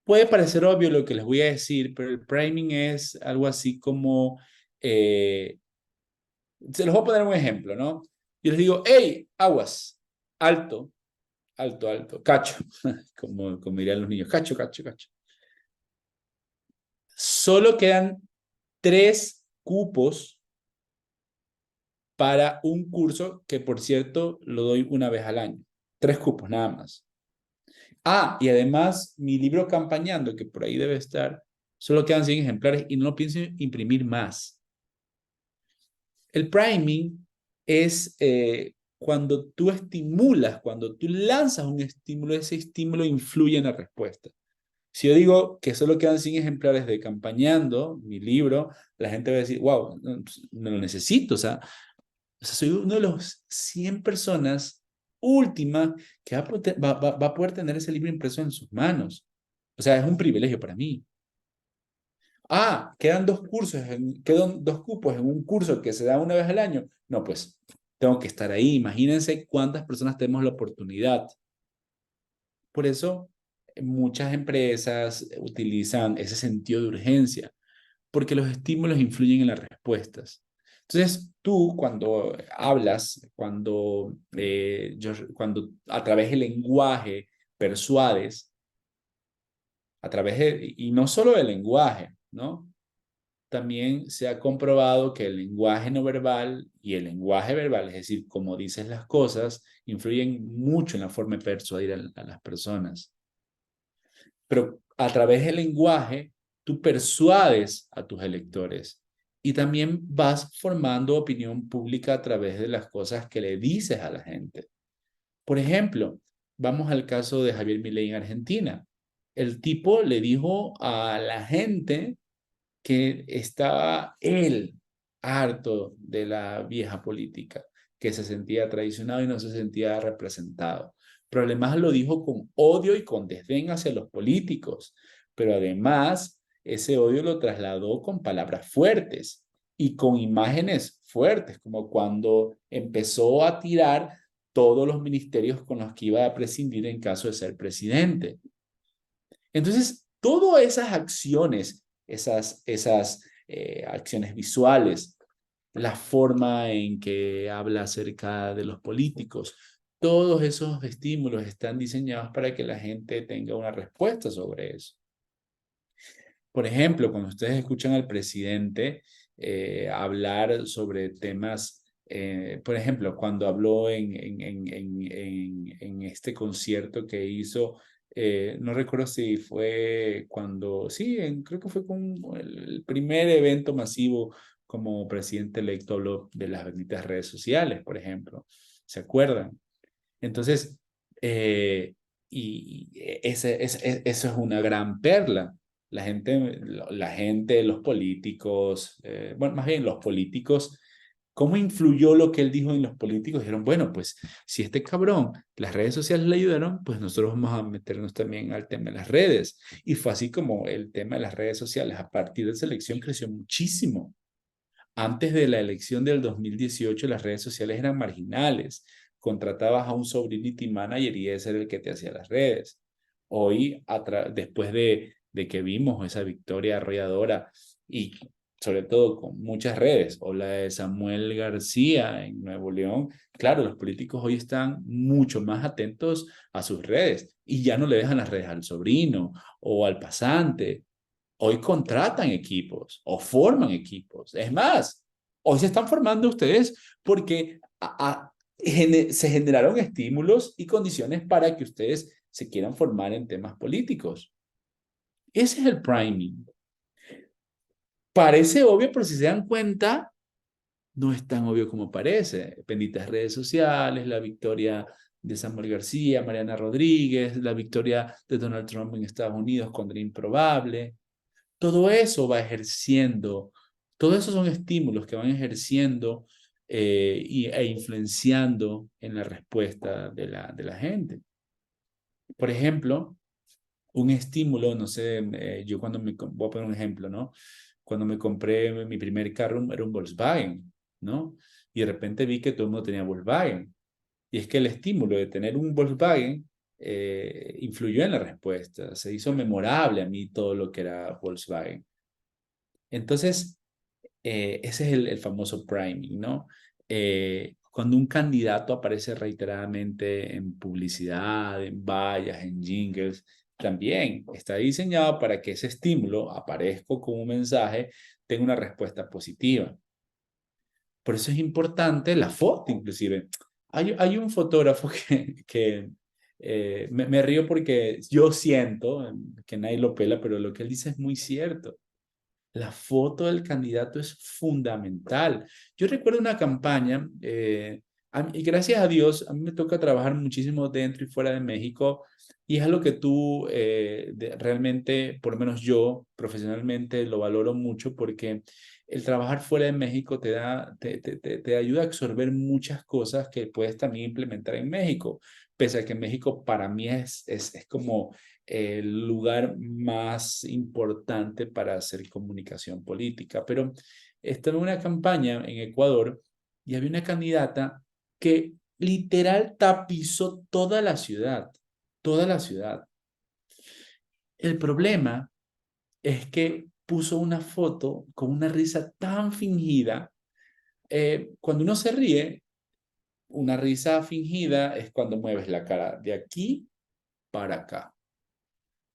Puede parecer obvio lo que les voy a decir, pero el priming es algo así como, se los voy a poner un ejemplo, ¿no? Yo les digo, hey, aguas, alto, alto, alto, cacho, como dirían los niños, cacho, cacho, cacho. Solo quedan 3 cupos para un curso que, por cierto, lo doy una vez al año. 3 cupos, nada más. Ah, y además, mi libro Campañando, que por ahí debe estar, solo quedan 100 ejemplares y no pienso imprimir más. El priming es cuando tú estimulas, cuando tú lanzas un estímulo, ese estímulo influye en la respuesta. Si yo digo que solo quedan 100 ejemplares de Campañando, mi libro, la gente va a decir, wow, no lo necesito, o sea, soy uno de los 100 personas últimas que va a poder tener ese libro impreso en sus manos. O sea, es un privilegio para mí. Ah, quedan 2 cursos, quedan 2 cupos en un curso que se da una vez al año. No, pues tengo que estar ahí. Imagínense cuántas personas tenemos la oportunidad. Por eso, muchas empresas utilizan ese sentido de urgencia, porque los estímulos influyen en las respuestas. Entonces, tú cuando hablas, cuando a través del lenguaje persuades, y no solo del lenguaje, ¿no? También se ha comprobado que el lenguaje no verbal y el lenguaje verbal, es decir, cómo dices las cosas, influyen mucho en la forma de persuadir a las personas. Pero a través del lenguaje, tú persuades a tus electores y también vas formando opinión pública a través de las cosas que le dices a la gente. Por ejemplo, vamos al caso de Javier Milei en Argentina. El tipo le dijo a la gente que estaba él harto de la vieja política, que se sentía traicionado y no se sentía representado. Pero además lo dijo con odio y con desdén hacia los políticos. Pero además ese odio lo trasladó con palabras fuertes y con imágenes fuertes, como cuando empezó a tirar todos los ministerios con los que iba a prescindir en caso de ser presidente. Entonces, todas esas acciones, esas acciones visuales, la forma en que habla acerca de los políticos, todos esos estímulos están diseñados para que la gente tenga una respuesta sobre eso. Por ejemplo, cuando ustedes escuchan al presidente hablar sobre temas, por ejemplo, cuando habló en este concierto que hizo, no recuerdo si fue cuando, sí, creo que fue con el primer evento masivo como presidente electo, habló de las benditas redes sociales, por ejemplo. ¿Se acuerdan? Entonces, eso es una gran perla. La gente, los políticos, bueno, más bien los políticos, ¿cómo influyó lo que él dijo en los políticos? Dijeron, bueno, pues si este cabrón, las redes sociales le ayudaron, pues nosotros vamos a meternos también al tema de las redes. Y fue así como el tema de las redes sociales a partir de esa elección creció muchísimo. Antes de la elección del 2018, las redes sociales eran marginales. Contratabas a un sobrinity manager y ese era el que te hacía las redes. Hoy, después de que vimos esa victoria arrolladora y sobre todo con muchas redes, o la de Samuel García en Nuevo León, claro, los políticos hoy están mucho más atentos a sus redes y ya no le dejan las redes al sobrino o al pasante. Hoy contratan equipos o forman equipos. Es más, hoy se están formando ustedes porque se generaron estímulos y condiciones para que ustedes se quieran formar en temas políticos. Ese es el priming. Parece obvio, pero si se dan cuenta, no es tan obvio como parece. Benditas redes sociales, la victoria de Samuel García, Mariana Rodríguez, la victoria de Donald Trump en Estados Unidos contra el improbable. Todo eso va ejerciendo, todos esos son estímulos que van ejerciendo e influenciando en la respuesta de la gente. Por ejemplo, un estímulo, no sé, yo cuando voy a poner un ejemplo, ¿no? Cuando me compré mi primer carro era un Volkswagen, ¿no? Y de repente vi que todo el mundo tenía Volkswagen. Y es que el estímulo de tener un Volkswagen influyó en la respuesta. Se hizo memorable a mí todo lo que era Volkswagen. Entonces, ese es el famoso priming, ¿no? Cuando un candidato aparece reiteradamente en publicidad, en vallas, en jingles, también está diseñado para que ese estímulo, aparezca como un mensaje, tenga una respuesta positiva. Por eso es importante la foto, inclusive. Hay un fotógrafo que me río porque yo siento que nadie lo pela, pero lo que él dice es muy cierto. La foto del candidato es fundamental. Yo recuerdo una campaña, y gracias a Dios, a mí me toca trabajar muchísimo dentro y fuera de México, y es algo que tú realmente, por lo menos yo profesionalmente, lo valoro mucho porque el trabajar fuera de México te ayuda a absorber muchas cosas que puedes también implementar en México, pese a que México para mí es como el lugar más importante para hacer comunicación política. Pero estaba en una campaña en Ecuador y había una candidata que literal tapizó toda la ciudad, toda la ciudad. El problema es que puso una foto con una risa tan fingida. Cuando uno se ríe, una risa fingida es cuando mueves la cara de aquí para acá.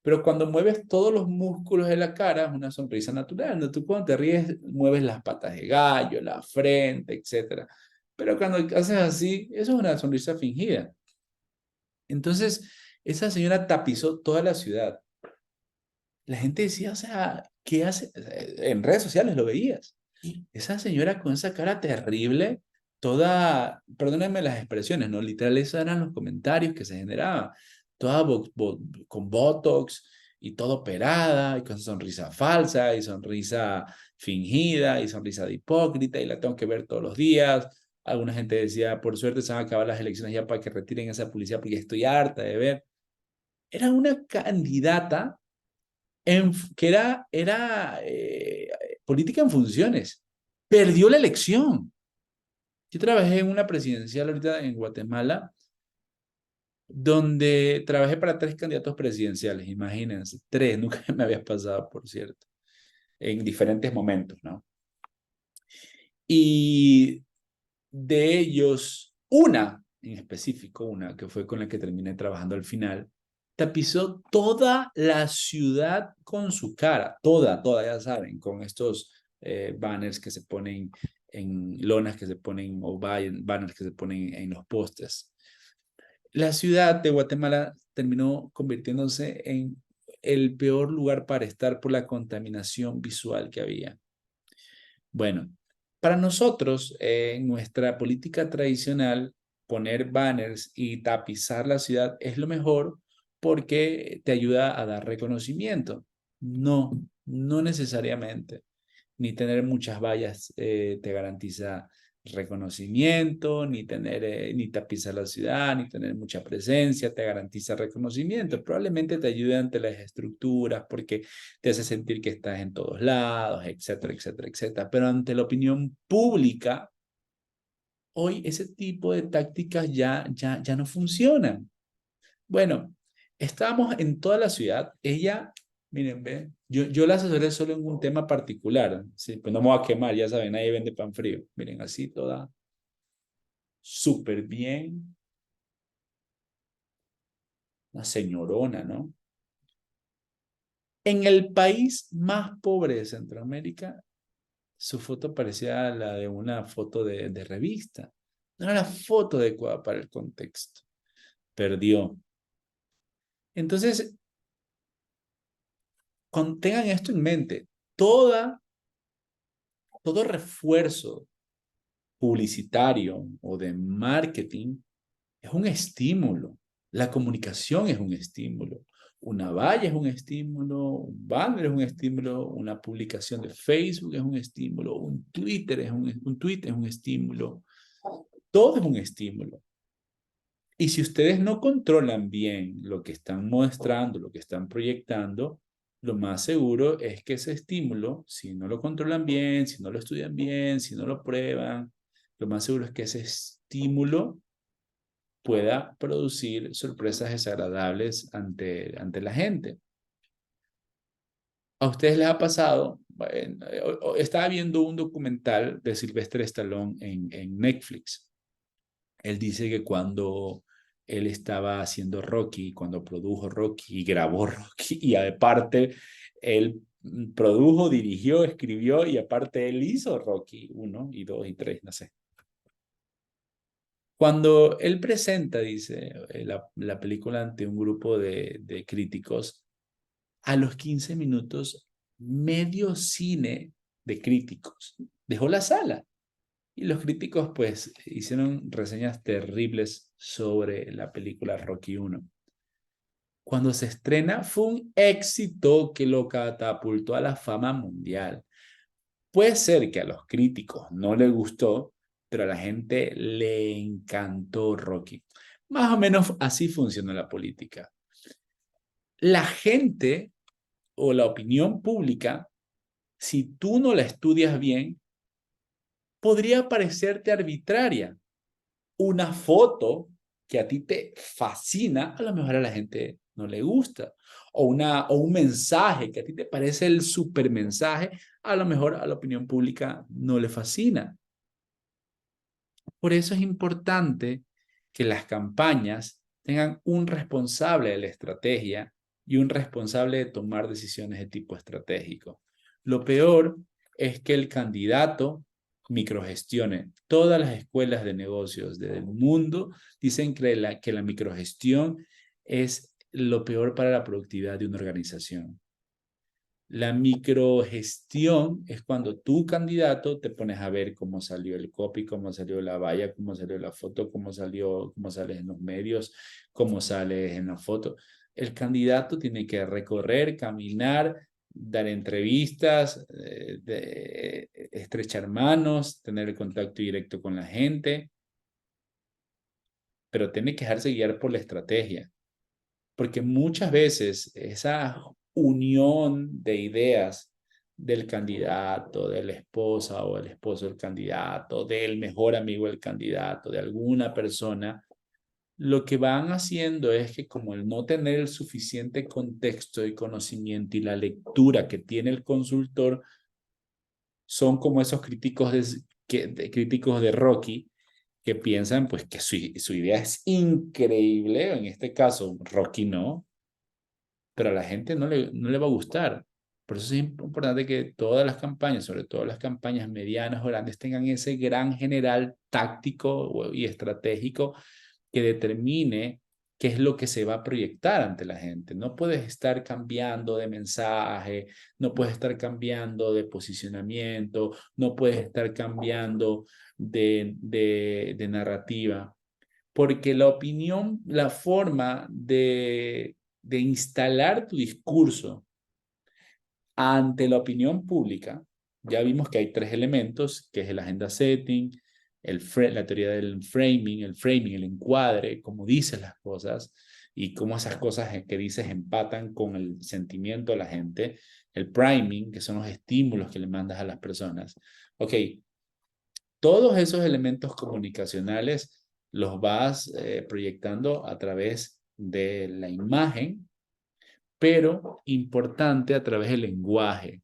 Pero cuando mueves todos los músculos de la cara, es una sonrisa natural. ¿No? Tú cuando te ríes, mueves las patas de gallo, la frente, etc. Pero cuando haces así, eso es una sonrisa fingida. Entonces, esa señora tapizó toda la ciudad. La gente decía, o sea, ¿qué hace? En redes sociales lo veías. Esa señora con esa cara terrible, toda, perdónenme las expresiones, ¿no? Literal, esos eran los comentarios que se generaban. Toda con Botox y todo operada, y con sonrisa falsa, y sonrisa fingida, y sonrisa de hipócrita, y la tengo que ver todos los días. Alguna gente decía, por suerte se van a acabar las elecciones ya para que retiren esa publicidad porque estoy harta de ver. Era una candidata que era política en funciones. Perdió la elección. Yo trabajé en una presidencial ahorita en Guatemala, donde trabajé para 3 candidatos presidenciales, imagínense, 3, nunca me había pasado, por cierto, en diferentes momentos, ¿no? Y de ellos, una en específico, una que fue con la que terminé trabajando al final, tapizó toda la ciudad con su cara, toda, ya saben, con estos banners que se ponen en lonas que se ponen, o banners que se ponen en los postes. La ciudad de Guatemala terminó convirtiéndose en el peor lugar para estar por la contaminación visual que había. Bueno, para nosotros, en nuestra política tradicional, poner banners y tapizar la ciudad es lo mejor porque te ayuda a dar reconocimiento. No, no necesariamente. Ni tener muchas vallas te garantiza reconocimiento, ni tapizar la ciudad, ni tener mucha presencia te garantiza reconocimiento. Probablemente te ayude ante las estructuras porque te hace sentir que estás en todos lados, etcétera, etcétera, etcétera. Pero ante la opinión pública, hoy ese tipo de tácticas ya no funcionan. Bueno, estábamos en toda la ciudad. Ella, miren, ve, yo la asesoré solo en un tema particular. Sí, pues no me voy a quemar, ya saben, nadie vende pan frío. Miren, así toda súper bien. Una señorona, ¿no? En el país más pobre de Centroamérica, su foto parecía la de una foto de revista. No era la foto adecuada para el contexto. Perdió. Entonces, tengan esto en mente. Todo refuerzo publicitario o de marketing es un estímulo. La comunicación es un estímulo. Una valla es un estímulo, un banner es un estímulo, una publicación de Facebook es un estímulo, un tweet es un estímulo. Todo es un estímulo. Y si ustedes no controlan bien lo que están mostrando, lo que están proyectando, lo más seguro es que ese estímulo, si no lo controlan bien, si no lo estudian bien, si no lo prueban, lo más seguro es que ese estímulo pueda producir sorpresas desagradables ante la gente. ¿A ustedes les ha pasado? Bueno, estaba viendo un documental de Sylvester Stallone en Netflix. Él dice que cuando él estaba haciendo Rocky, cuando produjo Rocky y grabó Rocky, y aparte él produjo, dirigió, escribió y aparte él hizo Rocky 1 y 2 y 3, no sé. Cuando él presenta, dice, la película ante un grupo de críticos, a los 15 minutos, medio cine de críticos dejó la sala. Y los críticos, pues, hicieron reseñas terribles sobre la película Rocky 1. Cuando se estrena, fue un éxito que lo catapultó a la fama mundial. Puede ser que a los críticos no les gustó, pero a la gente le encantó Rocky. Más o menos así funciona la política. La gente o la opinión pública, si tú no la estudias bien, podría parecerte arbitraria. Una foto que a ti te fascina, a lo mejor a la gente no le gusta. O un mensaje que a ti te parece el super mensaje, a lo mejor a la opinión pública no le fascina. Por eso es importante que las campañas tengan un responsable de la estrategia y un responsable de tomar decisiones de tipo estratégico. Lo peor es que el candidato microgestione. Todas las escuelas de negocios del mundo dicen que la microgestión es lo peor para la productividad de una organización. La microgestión es cuando tu candidato te pones a ver cómo salió el copy, cómo salió la valla, cómo salió la foto, cómo sales en los medios, cómo sales en la foto. El candidato tiene que recorrer, caminar, dar entrevistas, estrechar manos, tener contacto directo con la gente, pero tiene que dejarse guiar por la estrategia, porque muchas veces esa unión de ideas del candidato, de la esposa o el esposo del candidato, del mejor amigo del candidato, de alguna persona, lo que van haciendo es que como el no tener el suficiente contexto y conocimiento y la lectura que tiene el consultor, son como esos críticos de Rocky que piensan pues que su idea es increíble, en este caso Rocky no, pero a la gente no le va a gustar. Por eso es importante que todas las campañas, sobre todo las campañas medianas o grandes, tengan ese gran general táctico y estratégico que determine qué es lo que se va a proyectar ante la gente. No puedes estar cambiando de mensaje, no puedes estar cambiando de posicionamiento, no puedes estar cambiando de narrativa, porque la opinión, la forma de instalar tu discurso ante la opinión pública, ya vimos que hay tres elementos, que es el agenda setting, la teoría del framing, el encuadre, cómo dices las cosas y cómo esas cosas que dices empatan con el sentimiento de la gente, el priming, que son los estímulos que le mandas a las personas. Ok, todos esos elementos comunicacionales los vas proyectando a través de la imagen, pero importante a través del lenguaje.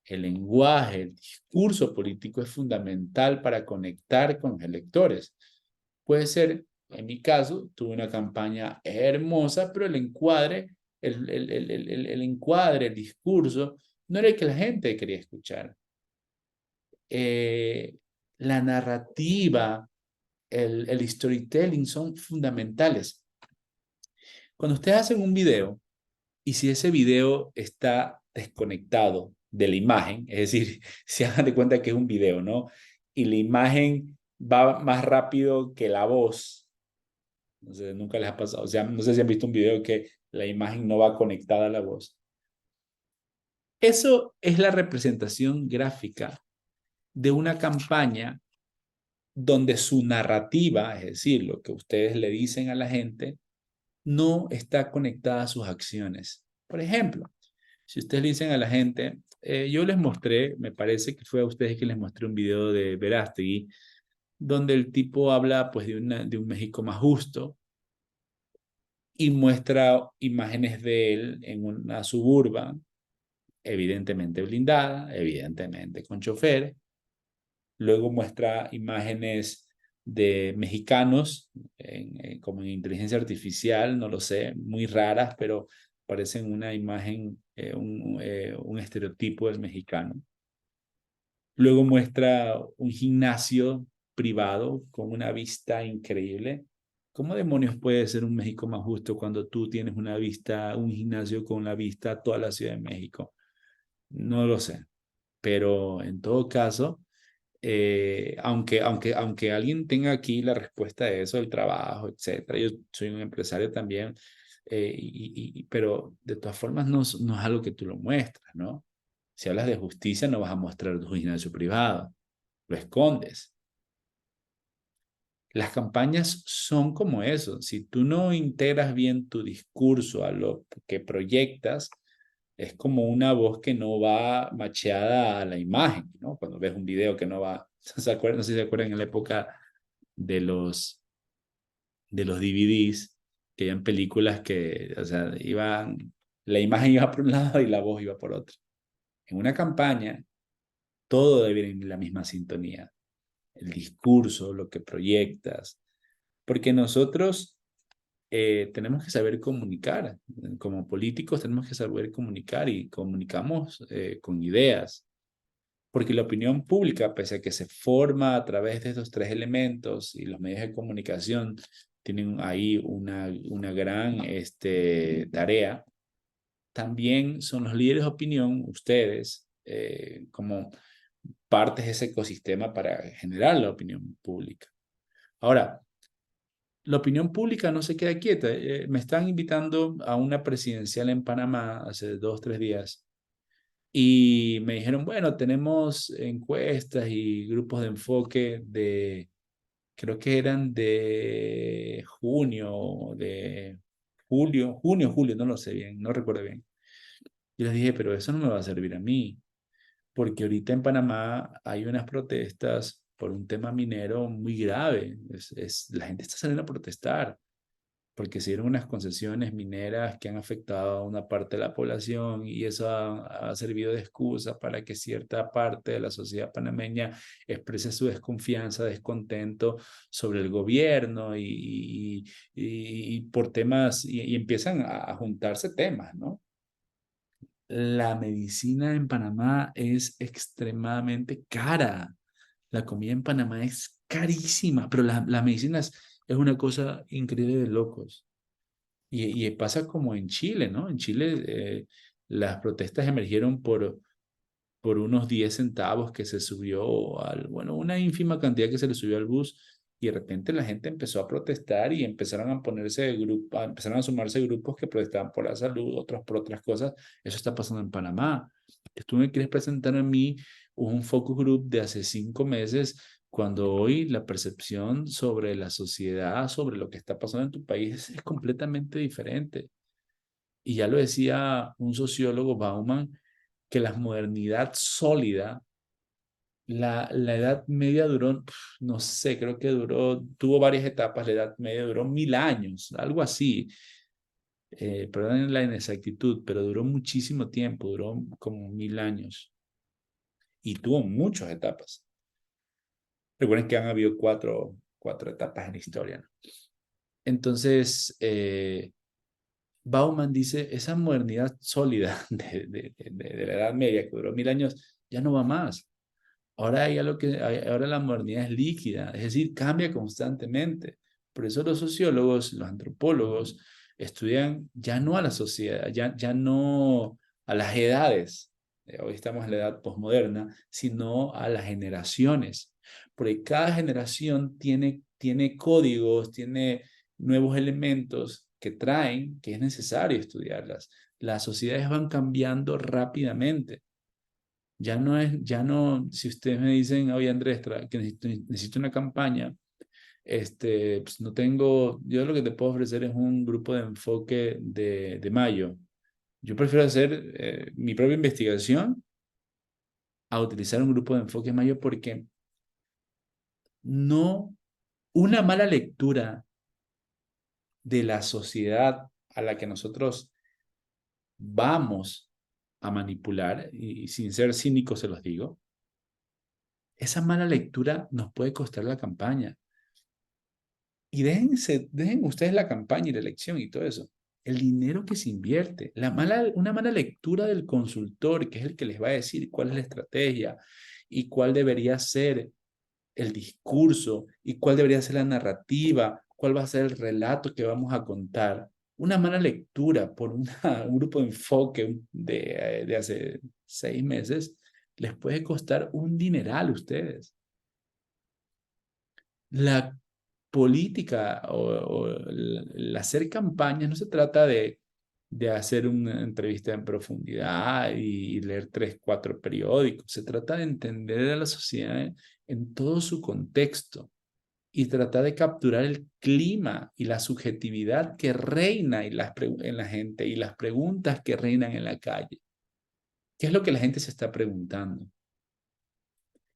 El lenguaje, el discurso político es fundamental para conectar con los electores. Puede ser, en mi caso, tuve una campaña hermosa, pero el encuadre, el discurso, no era el que la gente quería escuchar. La narrativa, el storytelling son fundamentales. Cuando ustedes hacen un video, y si ese video está desconectado de la imagen, es decir, se hagan de cuenta que es un video, ¿no? Y la imagen va más rápido que la voz. No sé, nunca les ha pasado. O sea, no sé si han visto un video que la imagen no va conectada a la voz. Eso es la representación gráfica de una campaña donde su narrativa, es decir, lo que ustedes le dicen a la gente, no está conectada a sus acciones. Por ejemplo, si ustedes le dicen a la gente, yo les mostré, me parece que fue a ustedes que les mostré un video de Verástegui, donde el tipo habla pues de un México más justo y muestra imágenes de él en una suburban, evidentemente blindada, evidentemente con chofer. Luego muestra imágenes de mexicanos, como en inteligencia artificial, no lo sé, muy raras, pero parecen una imagen, un estereotipo del mexicano. Luego muestra un gimnasio privado con una vista increíble. ¿Cómo demonios puede ser un México más justo cuando tú tienes una vista, un gimnasio con la vista a toda la Ciudad de México? No lo sé, pero en todo caso, aunque alguien tenga aquí la respuesta de eso, el trabajo, etcétera, yo soy un empresario también, pero de todas formas no es algo que tú lo muestras, ¿no? Si hablas de justicia, no vas a mostrar tu gimnasio privado, lo escondes. Las campañas son como eso. Si tú no integras bien tu discurso a lo que proyectas, es como una voz que no va macheada a la imagen, ¿no? Cuando ves un video que no va, no sé si se acuerdan en la época de los DVDs, que eran películas que, o sea, la imagen iba por un lado y la voz iba por otro. En una campaña, todo debe ir en la misma sintonía. El discurso, lo que proyectas, porque nosotros tenemos que saber comunicar. Como políticos tenemos que saber comunicar y comunicamos con ideas. Porque la opinión pública, pese a que se forma a través de estos tres elementos y los medios de comunicación tienen ahí una gran tarea, también son los líderes de opinión, ustedes, como partes de ese ecosistema para generar la opinión pública. Ahora, la opinión pública no se queda quieta. Me están invitando a una presidencial en Panamá hace 2 o 3 días Y me dijeron, bueno, tenemos encuestas y grupos de enfoque de, creo que eran de junio, de julio, no lo sé bien, no recuerdo bien. Y les dije, pero eso no me va a servir a mí, porque ahorita en Panamá hay unas protestas por un tema minero muy grave. La gente está saliendo a protestar porque se dieron unas concesiones mineras que han afectado a una parte de la población y eso ha servido de excusa para que cierta parte de la sociedad panameña exprese su desconfianza, descontento sobre el gobierno y por temas, y empiezan a juntarse temas, ¿no? La medicina en Panamá es extremadamente cara. La comida en Panamá es carísima, pero la medicina es una cosa increíble de locos. Y pasa como en Chile, ¿no? En Chile las protestas emergieron por unos 10 centavos que se subió bueno, una ínfima cantidad que se le subió al bus y de repente la gente empezó a protestar y empezaron a ponerse de grupo, empezaron a sumarse grupos que protestaban por la salud, otros por otras cosas. Eso está pasando en Panamá. Tú me quieres presentar a mí un focus group de hace 5 meses cuando hoy la percepción sobre la sociedad, sobre lo que está pasando en tu país es completamente diferente. Y ya lo decía un sociólogo, Bauman, que la modernidad sólida, la Edad Media duró, no sé, creo que tuvo varias etapas, la Edad Media duró 1000 años, algo así. Perdón la inexactitud, pero duró muchísimo tiempo, duró como 1000 años y tuvo muchas etapas. Recuerden que han habido cuatro etapas en la historia, ¿no? Entonces, Bauman dice, esa modernidad sólida de la Edad Media que duró 1000 años ya no va más. Ahora hay algo ahora la modernidad es líquida, es decir, cambia constantemente. Por eso los sociólogos, los antropólogos estudian ya no a la sociedad, ya no a las edades. Hoy estamos en la edad posmoderna, sino a las generaciones. Porque cada generación tiene códigos, tiene nuevos elementos que traen que es necesario estudiarlas. Las sociedades van cambiando rápidamente. Ya no, si ustedes me dicen, oye Andrés, que necesito una campaña, pues no tengo, yo lo que te puedo ofrecer es un grupo de enfoque de Mayo. Yo prefiero hacer mi propia investigación a utilizar un grupo de enfoque Mayo porque no, una mala lectura de la sociedad a la que nosotros vamos a manipular, y sin ser cínico se los digo, esa mala lectura nos puede costar la campaña. Y dejen ustedes la campaña y la elección y todo eso. El dinero que se invierte, una mala lectura del consultor, que es el que les va a decir cuál es la estrategia y cuál debería ser el discurso y cuál debería ser la narrativa, cuál va a ser el relato que vamos a contar. Una mala lectura por un grupo de enfoque de hace 6 meses les puede costar un dineral a ustedes. La política o el hacer campañas no se trata de hacer una entrevista en profundidad y leer 3, 4 periódicos. Se trata de entender a la sociedad en todo su contexto y tratar de capturar el clima y la subjetividad que reina en la gente y las preguntas que reinan en la calle. ¿Qué es lo que la gente se está preguntando?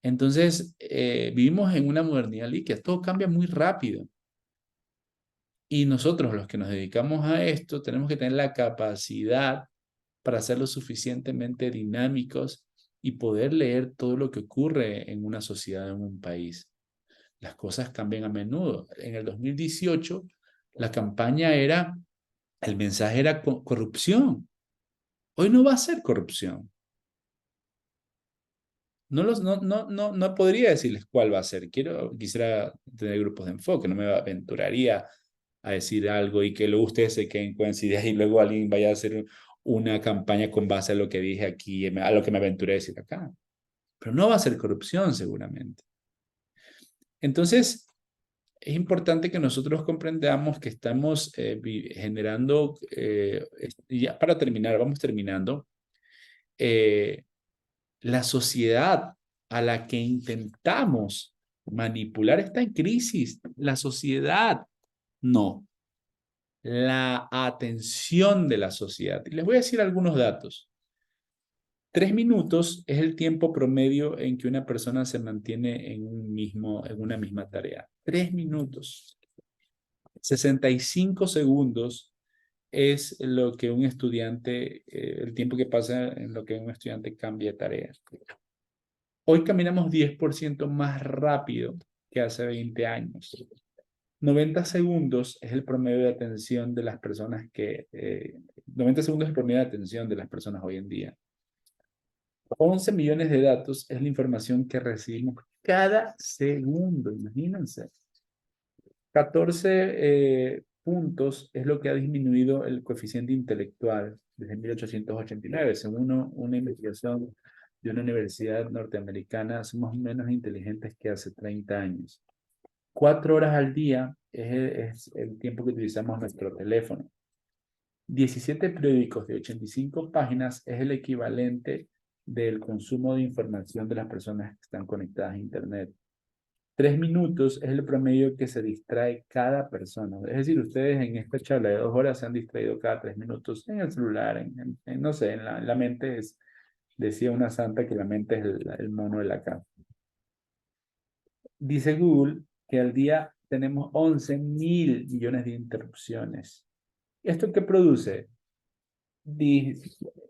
Entonces, vivimos en una modernidad líquida, todo cambia muy rápido. Y nosotros, los que nos dedicamos a esto, tenemos que tener la capacidad para ser lo suficientemente dinámicos y poder leer todo lo que ocurre en una sociedad, en un país. Las cosas cambian a menudo. En el 2018, la campaña era, el mensaje era corrupción. Hoy no va a ser corrupción. No podría decirles cuál va a ser. Quisiera tener grupos de enfoque, no me aventuraría a decir algo y que luego ustedes se queden con esa idea y luego alguien vaya a hacer una campaña con base a lo que dije aquí, a lo que me aventuré a decir acá. Pero no va a ser corrupción seguramente. Entonces, es importante que nosotros comprendamos que estamos generando, ya para terminar, vamos terminando, la sociedad a la que intentamos manipular está en crisis. La sociedad no. La atención de la sociedad. Y les voy a decir algunos datos. 3 minutos es el tiempo promedio en que una persona se mantiene en una misma tarea. 3 minutos. 65 segundos es lo que un estudiante, el tiempo que pasa en lo que un estudiante cambia de tarea. Hoy caminamos 10% más rápido que hace 20 años. 90 segundos es el promedio de atención de las personas 90 segundos es el promedio de atención de las personas hoy en día. 11 millones de datos es la información que recibimos cada segundo, imagínense. 14 puntos es lo que ha disminuido el coeficiente intelectual desde 1889. Según una investigación de una universidad norteamericana, somos menos inteligentes que hace 30 años. 4 horas al día es el tiempo que utilizamos nuestro teléfono. 17 periódicos de 85 páginas es el equivalente del consumo de información de las personas que están conectadas a Internet. 3 minutos es el promedio que se distrae cada persona. Es decir, ustedes en esta charla de 2 horas se han distraído cada 3 minutos en el celular, no sé, en la mente es, decía una santa que la mente es el mono de la casa. Dice Google que al día tenemos 11.000 millones de interrupciones. ¿Esto qué produce?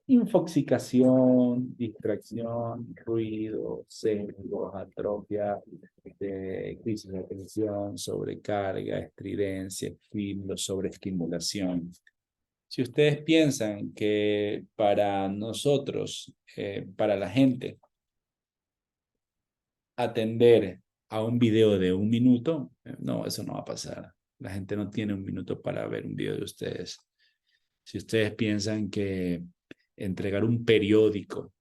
Infoxicación, distracción, ruido, sesgos, atrofia, crisis de atención, sobrecarga, estridencia, estímulo, sobreestimulación. Si ustedes piensan que para nosotros, para la gente, atender a un video de 1 minuto, no, eso no va a pasar. La gente no tiene 1 minuto para ver un video de ustedes. Si ustedes piensan que entregar un periódico,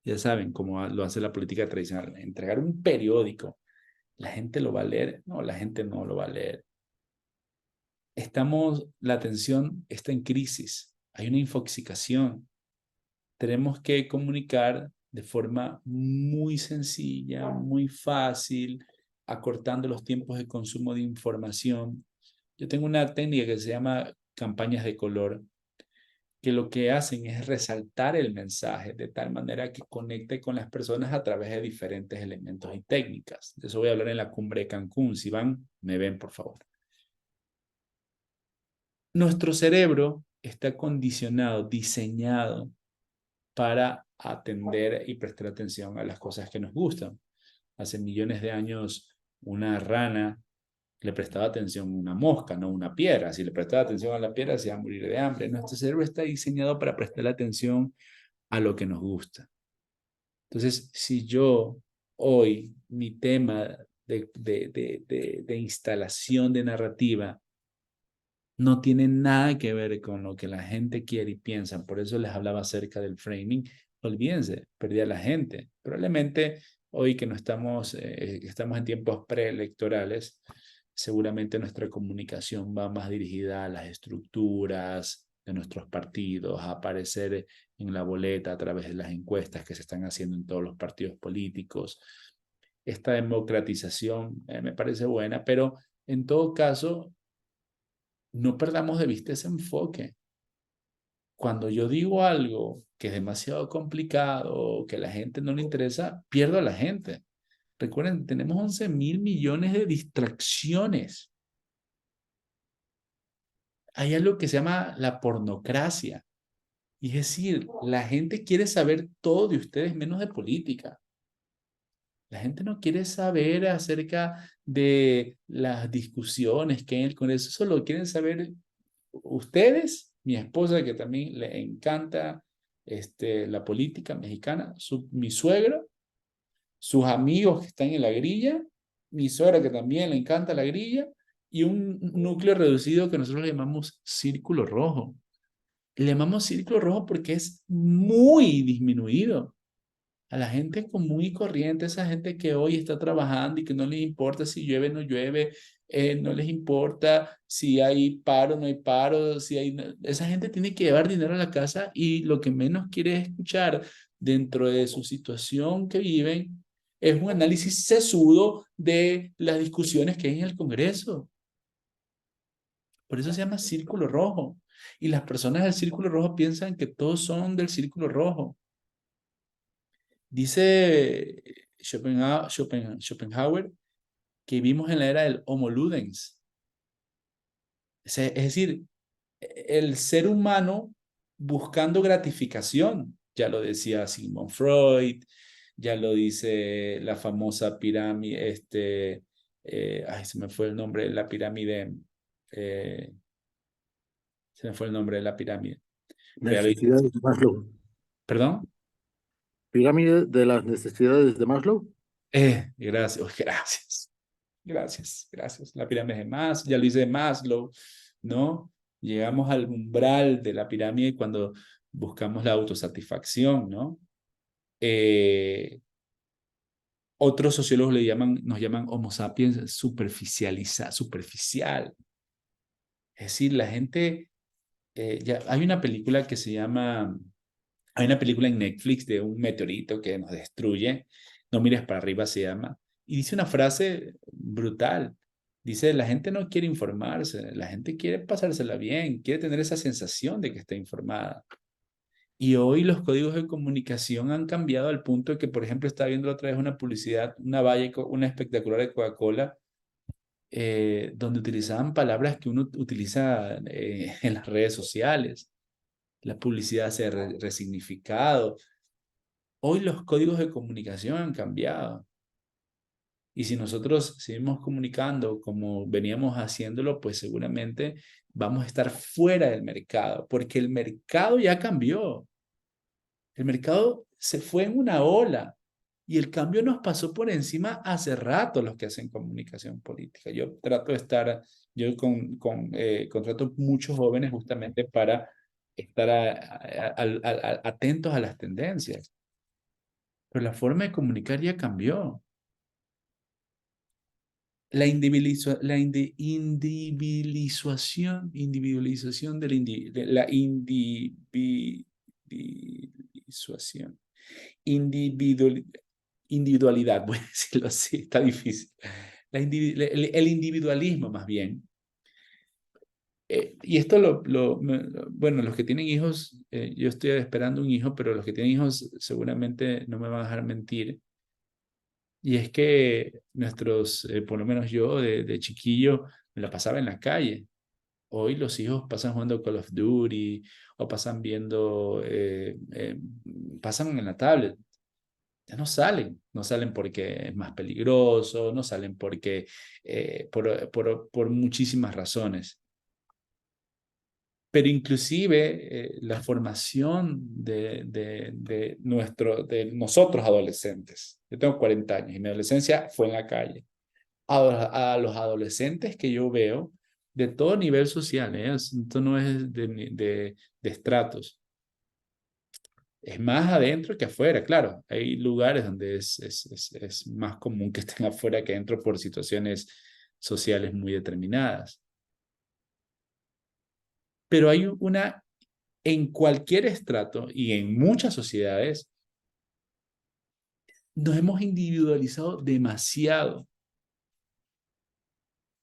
ya saben cómo lo hace la política tradicional, entregar un periódico, ¿la gente lo va a leer? No, la gente no lo va a leer. La atención está en crisis, hay una infoxicación. Tenemos que comunicar de forma muy sencilla, muy fácil, acortando los tiempos de consumo de información. Yo tengo una técnica que se llama campañas de color, que lo que hacen es resaltar el mensaje de tal manera que conecte con las personas a través de diferentes elementos y técnicas. De eso voy a hablar en la cumbre de Cancún. Si van, me ven, por favor. Nuestro cerebro está condicionado, diseñado para atender y prestar atención a las cosas que nos gustan. Hace millones de años, una rana le prestaba atención a una mosca, no a una piedra. Si le prestaba atención a la piedra, se iba a morir de hambre. Nuestro cerebro está diseñado para prestar atención a lo que nos gusta. Entonces, si yo hoy, mi tema de instalación de narrativa no tiene nada que ver con lo que la gente quiere y piensa, por eso les hablaba acerca del framing, olvídense, perdí a la gente. Probablemente hoy que no estamos en tiempos preelectorales, seguramente nuestra comunicación va más dirigida a las estructuras de nuestros partidos, a aparecer en la boleta a través de las encuestas que se están haciendo en todos los partidos políticos. Esta democratización me parece buena, pero en todo caso, no perdamos de vista ese enfoque. Cuando yo digo algo que es demasiado complicado, que a la gente no le interesa, pierdo a la gente. Recuerden, tenemos 11.000 millones de distracciones. Hay algo que se llama la pornocracia. Y es decir, la gente quiere saber todo de ustedes menos de política. La gente no quiere saber acerca de las discusiones que hay en el Congreso, solo quieren saber ustedes, mi esposa que también le encanta la política mexicana, mi suegro, sus amigos que están en la grilla, mi suegra que también le encanta la grilla, y un núcleo reducido que nosotros le llamamos círculo rojo. Le llamamos círculo rojo porque es muy disminuido. A la gente común y corriente, esa gente que hoy está trabajando y que no le importa si llueve o no llueve, no les importa si hay paro, no hay paro, si hay... Esa gente tiene que llevar dinero a la casa y lo que menos quiere escuchar dentro de su situación que viven es un análisis sesudo de las discusiones que hay en el Congreso. Por eso se llama círculo rojo. Y las personas del círculo rojo piensan que todos son del círculo rojo. Dice Schopenhauer que vivimos en la era del Homo Ludens. Es decir, el ser humano buscando gratificación. Ya lo decía Sigmund Freud, ya lo dice la famosa pirámide, se me fue el nombre de la pirámide. Se me fue el nombre de la pirámide. Necesidades de Maslow. ¿Perdón? Pirámide de las necesidades de Maslow. Gracias, gracias. La pirámide de Maslow, ya lo hice de Maslow, ¿no? Llegamos al umbral de la pirámide cuando buscamos la autosatisfacción, ¿no? Otros sociólogos nos llaman Homo sapiens superficial. Es decir, la gente, hay una película que se llama, hay una película en Netflix de un meteorito que nos destruye, No mires para arriba se llama, y dice una frase brutal. Dice, la gente no quiere informarse, la gente quiere pasársela bien, quiere tener esa sensación de que está informada. Y hoy los códigos de comunicación han cambiado al punto de que, por ejemplo, estaba viendo la otra vez una publicidad, una espectacular de Coca-Cola, donde utilizaban palabras que uno utiliza en las redes sociales. La publicidad se ha resignificado. Hoy los códigos de comunicación han cambiado. Y si nosotros seguimos comunicando como veníamos haciéndolo, pues seguramente vamos a estar fuera del mercado, porque el mercado ya cambió. El mercado se fue en una ola y el cambio nos pasó por encima hace rato los que hacen comunicación política. Yo trato de estar, contrato muchos jóvenes justamente para estar atentos a las tendencias. Pero la forma de comunicar ya cambió. La individualización de la individualización. Individualidad, voy a decirlo así, está difícil. El individualismo, más bien. Y esto bueno, los que tienen hijos, yo estoy esperando un hijo, pero los que tienen hijos seguramente no me van a dejar mentir. Y es que por lo menos yo de chiquillo, me la pasaba en la calle. Hoy los hijos pasan jugando Call of Duty o pasan viendo, pasan en la tablet. Ya no salen porque es más peligroso, no salen porque, por muchísimas razones. Pero inclusive la formación de nosotros adolescentes. Yo tengo 40 años y mi adolescencia fue en la calle. A los adolescentes que yo veo de todo nivel social, esto no es de estratos. Es más adentro que afuera, claro. Hay lugares donde es más común que estén afuera que adentro por situaciones sociales muy determinadas. Pero hay en cualquier estrato y en muchas sociedades, nos hemos individualizado demasiado.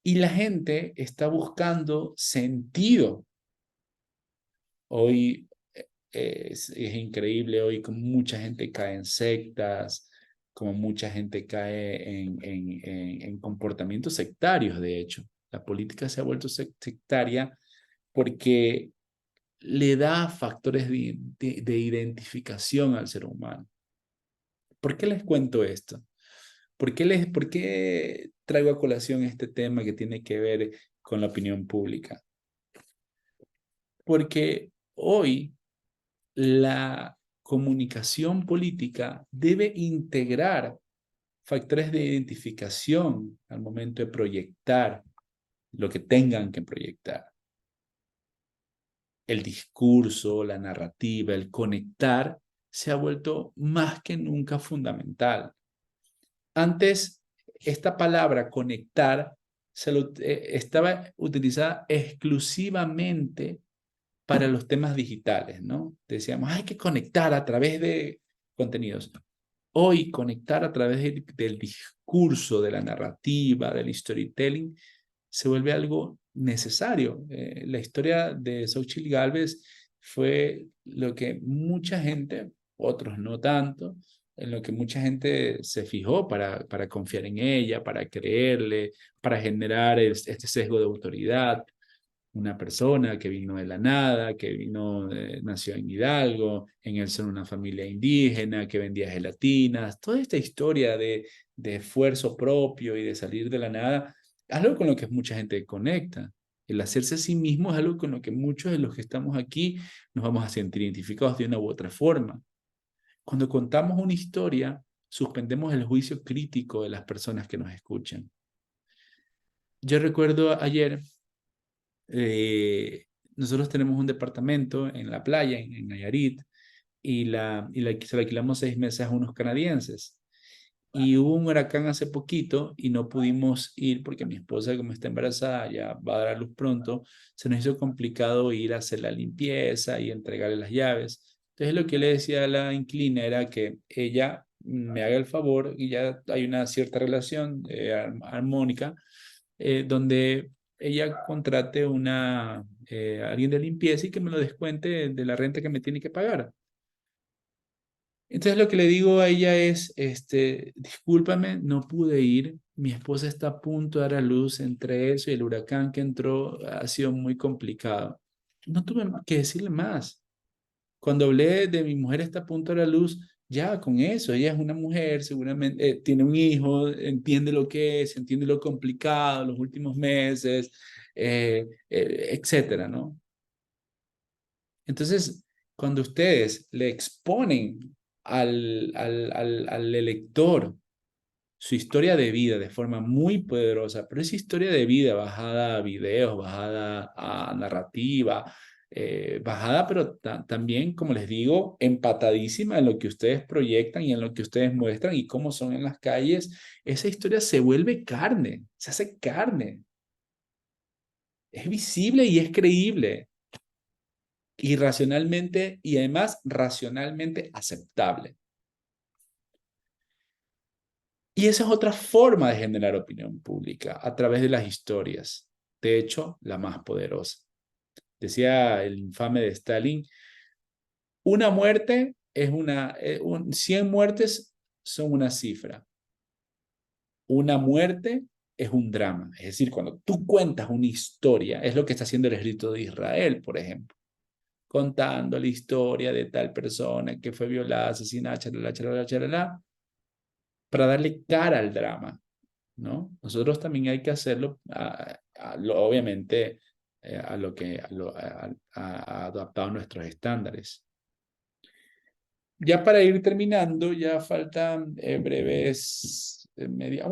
Y la gente está buscando sentido. Hoy es increíble, hoy como mucha gente cae en sectas, como mucha gente cae en comportamientos sectarios, de hecho. La política se ha vuelto sectaria porque le da factores de identificación al ser humano. ¿Por qué les cuento esto? ¿Por qué traigo a colación este tema que tiene que ver con la opinión pública? Porque hoy la comunicación política debe integrar factores de identificación al momento de proyectar lo que tengan que proyectar. El discurso, la narrativa, el conectar se ha vuelto más que nunca fundamental. Antes, esta palabra conectar estaba utilizada exclusivamente para los temas digitales, ¿no? Decíamos, hay que conectar a través de contenidos. Hoy, conectar a través del discurso, de la narrativa, del storytelling, se vuelve algo necesario. La historia de Xochitl Gálvez fue lo que mucha gente, otros no tanto, en lo que mucha gente se fijó para confiar en ella, para creerle, para generar este sesgo de autoridad. Una persona que vino de la nada, que nació en Hidalgo, en el seno de una familia indígena, que vendía gelatinas, toda esta historia de esfuerzo propio y de salir de la nada, es algo con lo que mucha gente conecta. El hacerse a sí mismo es algo con lo que muchos de los que estamos aquí nos vamos a sentir identificados de una u otra forma. Cuando contamos una historia, suspendemos el juicio crítico de las personas que nos escuchan. Yo recuerdo ayer, nosotros tenemos un departamento en la playa, en Nayarit, y se la alquilamos 6 meses a unos canadienses. Y hubo un huracán hace poquito y no pudimos ir porque mi esposa, como está embarazada, ya va a dar a luz pronto, se nos hizo complicado ir a hacer la limpieza y entregarle las llaves. Entonces lo que le decía a la inquilina era que ella me haga el favor, y ya hay una cierta relación armónica, donde ella contrate alguien de limpieza y que me lo descuente de la renta que me tiene que pagar. Entonces lo que le digo a ella es, discúlpame, no pude ir, mi esposa está a punto de dar a luz, entre eso y el huracán que entró ha sido muy complicado. No tuve que decirle más. Cuando hablé de mi mujer está a punto de dar a luz, ya con eso, ella es una mujer, seguramente tiene un hijo, entiende lo que es, entiende lo complicado, los últimos meses, etcétera, ¿no? Entonces, cuando ustedes le exponen al elector su historia de vida de forma muy poderosa, pero esa historia de vida bajada a videos, bajada a narrativa, bajada, pero también, como les digo, empatadísima en lo que ustedes proyectan y en lo que ustedes muestran y cómo son en las calles, esa historia se vuelve carne, se hace carne. Es visible y es creíble. Irracionalmente y además racionalmente aceptable. Y esa es otra forma de generar opinión pública, a través de las historias. De hecho, la más poderosa. Decía el infame de Stalin, una muerte es 100 muertes son una cifra. Una muerte es un drama. Es decir, cuando tú cuentas una historia, es lo que está haciendo el ejército de Israel, por ejemplo, contando la historia de tal persona que fue violada, asesinada, chalala, chalala, chalala, para darle cara al drama, ¿no? Nosotros también hay que hacerlo, obviamente, a lo que adaptado a nuestros estándares. Ya para ir terminando, ya faltan breves, media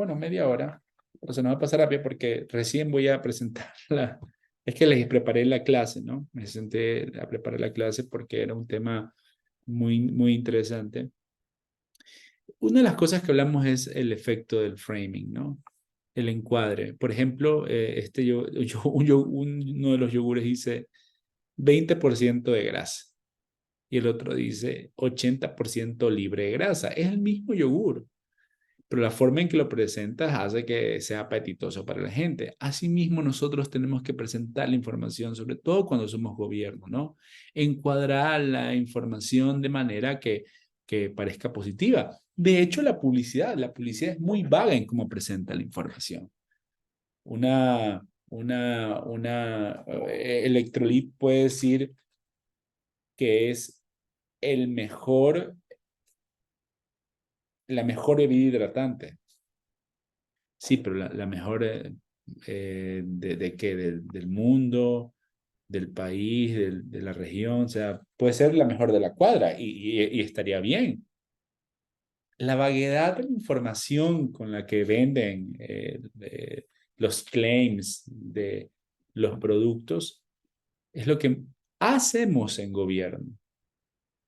hora, pero se nos va a pasar rápido porque recién voy a presentarla. Es que les preparé la clase, ¿no? Me senté a preparar la clase porque era un tema muy, muy interesante. Una de las cosas que hablamos es el efecto del framing, ¿no? El encuadre. Por ejemplo, uno de los yogures dice 20% de grasa y el otro dice 80% libre de grasa. Es el mismo yogur, pero la forma en que lo presentas hace que sea apetitoso para la gente. Asimismo, nosotros tenemos que presentar la información, sobre todo cuando somos gobierno, ¿no? Encuadrar la información de manera que parezca positiva. De hecho, la publicidad es muy vaga en cómo presenta la información. Electrolit puede decir que es la mejor bebida hidratante. Sí, pero la mejor ¿de qué? Del mundo, del país, de la región, o sea, puede ser la mejor de la cuadra y estaría bien. La vaguedad de la información con la que venden los claims de los productos es lo que hacemos en gobierno.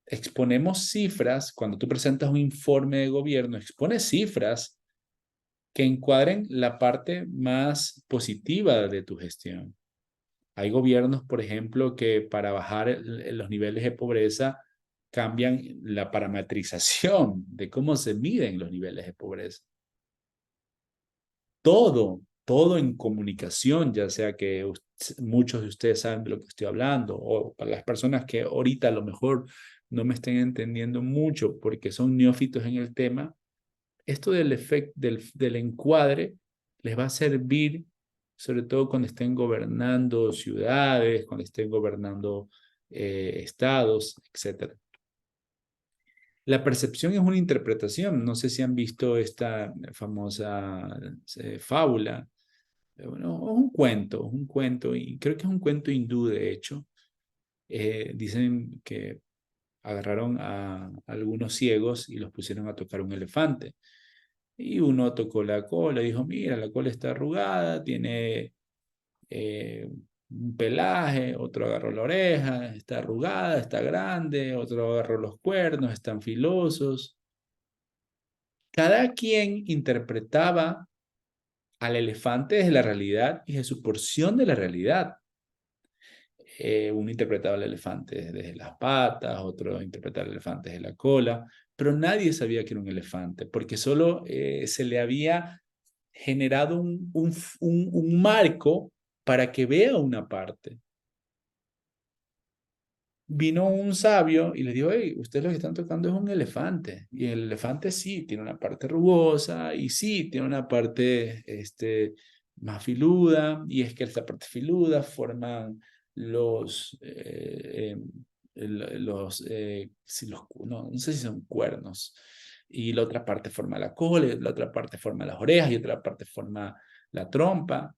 Exponemos cifras, cuando tú presentas un informe de gobierno, expones cifras que encuadren la parte más positiva de tu gestión. Hay gobiernos, por ejemplo, que para bajar los niveles de pobreza cambian la parametrización de cómo se miden los niveles de pobreza. Todo en comunicación, ya sea que muchos de ustedes saben de lo que estoy hablando, o para las personas que ahorita a lo mejor no me estén entendiendo mucho porque son neófitos en el tema, esto del efecto del encuadre les va a servir sobre todo cuando estén gobernando ciudades, cuando estén gobernando estados, etc. La percepción es una interpretación. No sé si han visto esta famosa fábula. Bueno, es un cuento, y creo que es un cuento hindú, de hecho. Dicen que agarraron a algunos ciegos y los pusieron a tocar un elefante. Y uno tocó la cola y dijo, mira, la cola está arrugada, tiene un pelaje, otro agarró la oreja, está arrugada, está grande, otro agarró los cuernos, están filosos. Cada quien interpretaba al elefante desde la realidad y de su porción de la realidad. Uno interpretaba al elefante desde las patas, otro interpretaba al elefante desde la cola, pero nadie sabía que era un elefante, porque solo se le había generado un marco para que vea una parte. Vino un sabio y le dijo, hey, ustedes lo que están tocando es un elefante. Y el elefante sí, tiene una parte rugosa y sí, tiene una parte más filuda. Y es que esta parte filuda forman no sé si son cuernos. Y la otra parte forma la cola, y la otra parte forma las orejas y otra parte forma la trompa.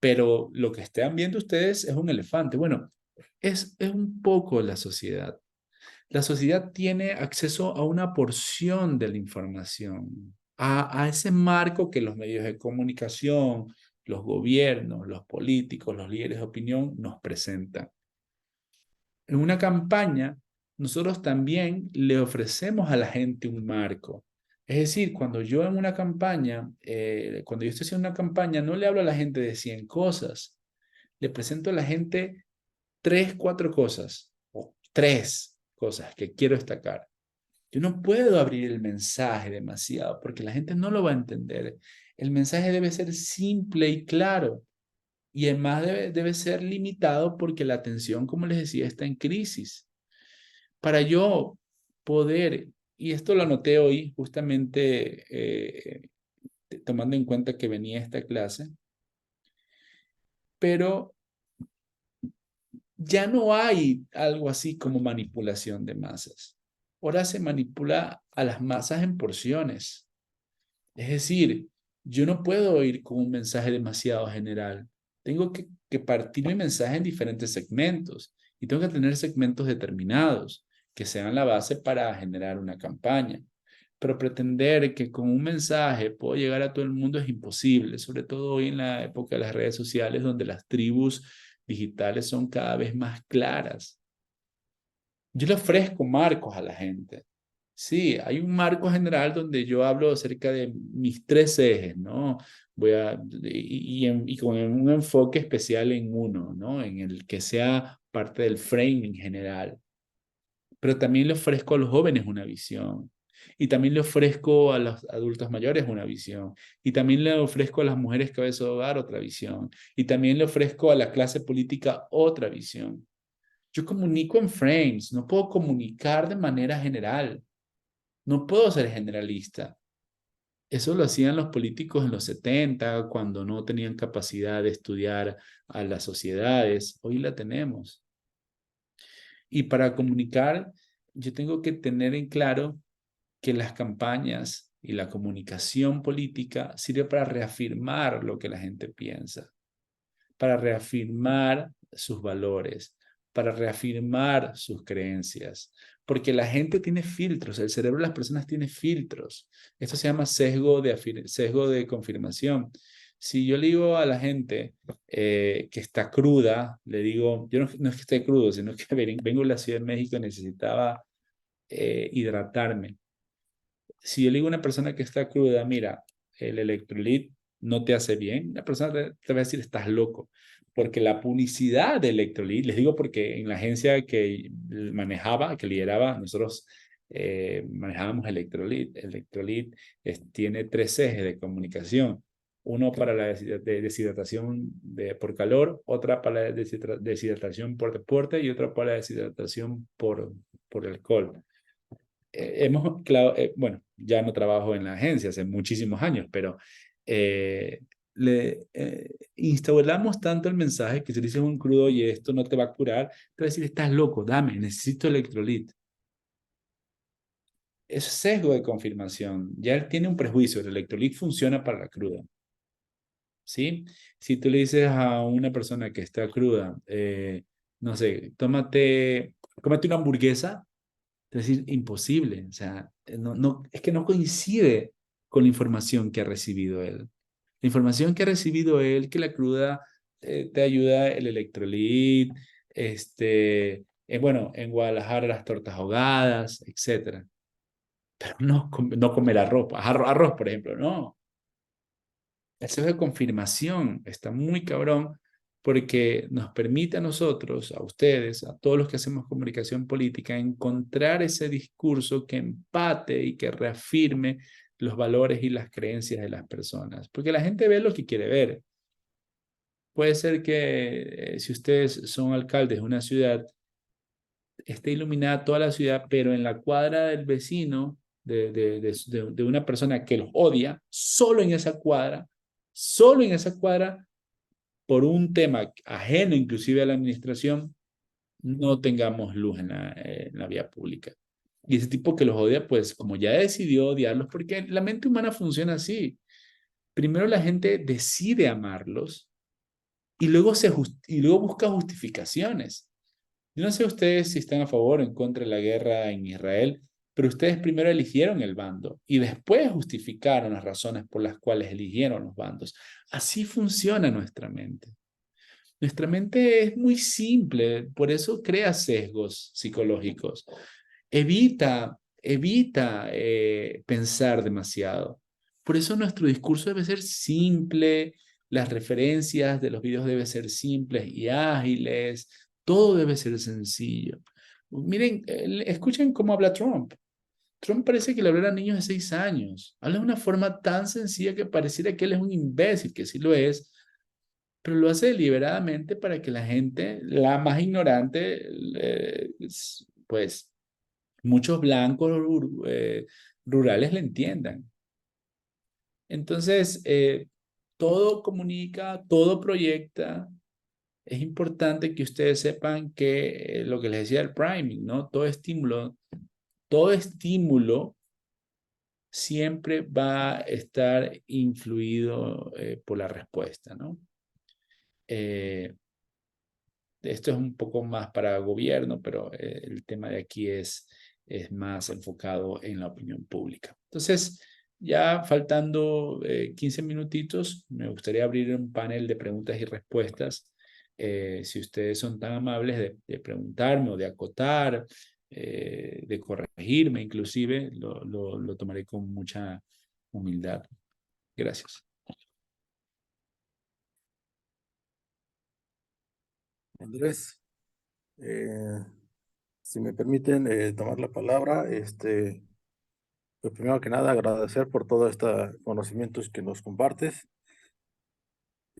Pero lo que están viendo ustedes es un elefante. Bueno, es un poco la sociedad. La sociedad tiene acceso a una porción de la información, a ese marco que los medios de comunicación, los gobiernos, los políticos, los líderes de opinión nos presentan. En una campaña, nosotros también le ofrecemos a la gente un marco. Es decir, cuando yo en una campaña, cuando yo estoy haciendo una campaña, no le hablo a la gente de 100 cosas, le presento a la gente 3, 4 cosas, o 3 cosas que quiero destacar. Yo no puedo abrir el mensaje demasiado porque la gente no lo va a entender. El mensaje debe ser simple y claro. Y además debe ser limitado porque la atención, como les decía, está en crisis. Para yo poder, y esto lo anoté hoy justamente tomando en cuenta que venía esta clase, pero ya no hay algo así como manipulación de masas. Ahora se manipula a las masas en porciones. Es decir, yo no puedo ir con un mensaje demasiado general. Tengo que partir mi mensaje en diferentes segmentos y tengo que tener segmentos determinados que sean la base para generar una campaña. Pero pretender que con un mensaje puedo llegar a todo el mundo es imposible, sobre todo hoy en la época de las redes sociales donde las tribus digitales son cada vez más claras. Yo le ofrezco marcos a la gente. Sí, hay un marco general donde yo hablo acerca de mis 3 ejes, ¿no? Y con un enfoque especial en uno, ¿no? En el que sea parte del framing general. Pero también le ofrezco a los jóvenes una visión. Y también le ofrezco a los adultos mayores una visión. Y también le ofrezco a las mujeres cabeza de hogar otra visión. Y también le ofrezco a la clase política otra visión. Yo comunico en frames, no puedo comunicar de manera general. No puedo ser generalista. Eso lo hacían los políticos en los 70, cuando no tenían capacidad de estudiar a las sociedades. Hoy la tenemos. Y para comunicar, yo tengo que tener en claro que las campañas y la comunicación política sirve para reafirmar lo que la gente piensa, para reafirmar sus valores, para reafirmar sus creencias, porque la gente tiene filtros, el cerebro de las personas tiene filtros. Esto se llama sesgo de confirmación. Si yo le digo a la gente que está cruda, le digo, yo no es que esté crudo, sino que vengo de la Ciudad de México y necesitaba hidratarme. Si yo le digo a una persona que está cruda, mira, el electrolit no te hace bien, la persona te va a decir, estás loco. Porque la publicidad de electrolit, les digo porque en la agencia que manejaba, que lideraba, nosotros manejábamos electrolit. Electrolit tiene tres ejes de comunicación. Uno para la deshidratación por calor, otra para la deshidratación por deporte y otra para la deshidratación por alcohol. Bueno, ya no trabajo en la agencia hace muchísimos años, pero eh, instauramos tanto el mensaje que si le dices un crudo y esto no te va a curar, te va a decir, estás loco, dame, necesito electrolit. Es sesgo de confirmación. Ya él tiene un prejuicio, el electrolit funciona para la cruda. ¿Sí? Si tú le dices a una persona que está cruda, no sé, cómete una hamburguesa, es decir, imposible. O sea, es que no coincide con la información que ha recibido él. La información que ha recibido él, que la cruda te ayuda el electrolit, bueno, en Guadalajara las tortas ahogadas, etcétera. Pero no comer arroz, por ejemplo, no. Eso es de confirmación, está muy cabrón, porque nos permite a nosotros, a ustedes, a todos los que hacemos comunicación política, encontrar ese discurso que empate y que reafirme los valores y las creencias de las personas. Porque la gente ve lo que quiere ver. Puede ser que si ustedes son alcaldes de una ciudad, esté iluminada toda la ciudad, pero en la cuadra del vecino, de una persona que los odia, solo en esa cuadra, por un tema ajeno inclusive a la administración, no tengamos luz en la vía pública. Y ese tipo que los odia, pues como ya decidió odiarlos, porque la mente humana funciona así. Primero la gente decide amarlos y luego busca justificaciones. Yo no sé ustedes si están a favor o en contra de la guerra en Israel, pero ustedes primero eligieron el bando y después justificaron las razones por las cuales eligieron los bandos. Así funciona nuestra mente. Nuestra mente es muy simple, por eso crea sesgos psicológicos. Evita pensar demasiado. Por eso nuestro discurso debe ser simple, las referencias de los videos deben ser simples y ágiles, todo debe ser sencillo. Miren, escuchen cómo habla Trump. Trump parece que le hablara a niños de 6 años. Habla de una forma tan sencilla que pareciera que él es un imbécil, que sí lo es, pero lo hace deliberadamente para que la gente, la más ignorante, pues muchos blancos rurales le entiendan. Entonces, todo comunica, todo proyecta. Es importante que ustedes sepan que lo que les decía el priming, ¿no? Todo estímulo siempre va a estar influido por la respuesta, ¿no? Esto es un poco más para gobierno, pero el tema de aquí es más enfocado en la opinión pública. Entonces, ya faltando 15 minutitos, me gustaría abrir un panel de preguntas y respuestas. Si ustedes son tan amables de preguntarme o de acotar, de corregirme inclusive, lo tomaré con mucha humildad. Gracias. Andrés, eh, si me permiten tomar la palabra, pues primero que nada agradecer por todos estos conocimientos que nos compartes.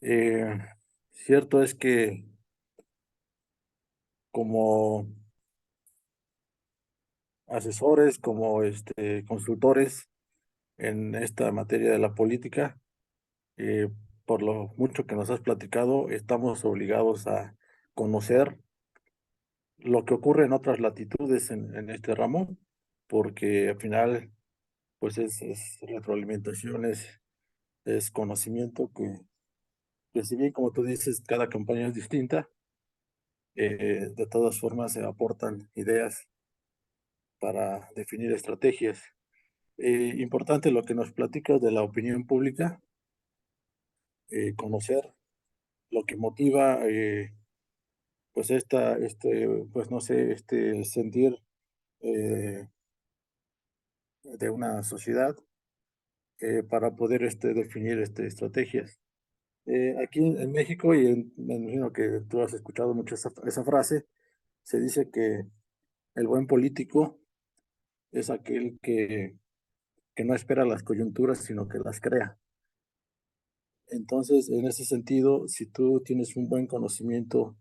Eh, Cierto es que como asesores, como consultores en esta materia de la política, eh, por lo mucho que nos has platicado, estamos obligados a conocer lo que ocurre en otras latitudes en este ramo, porque al final, pues es retroalimentación, es conocimiento que si bien, como tú dices, cada campaña es distinta, de todas formas se aportan ideas para definir estrategias. Importante lo que nos platicas de la opinión pública, conocer lo que motiva, pues pues no sé, sentir, eh, de una sociedad para poder definir estrategias. Aquí en México, me imagino que tú has escuchado mucho esa frase, se dice que el buen político es aquel que no espera las coyunturas, sino que las crea. Entonces, en ese sentido, si tú tienes un buen conocimiento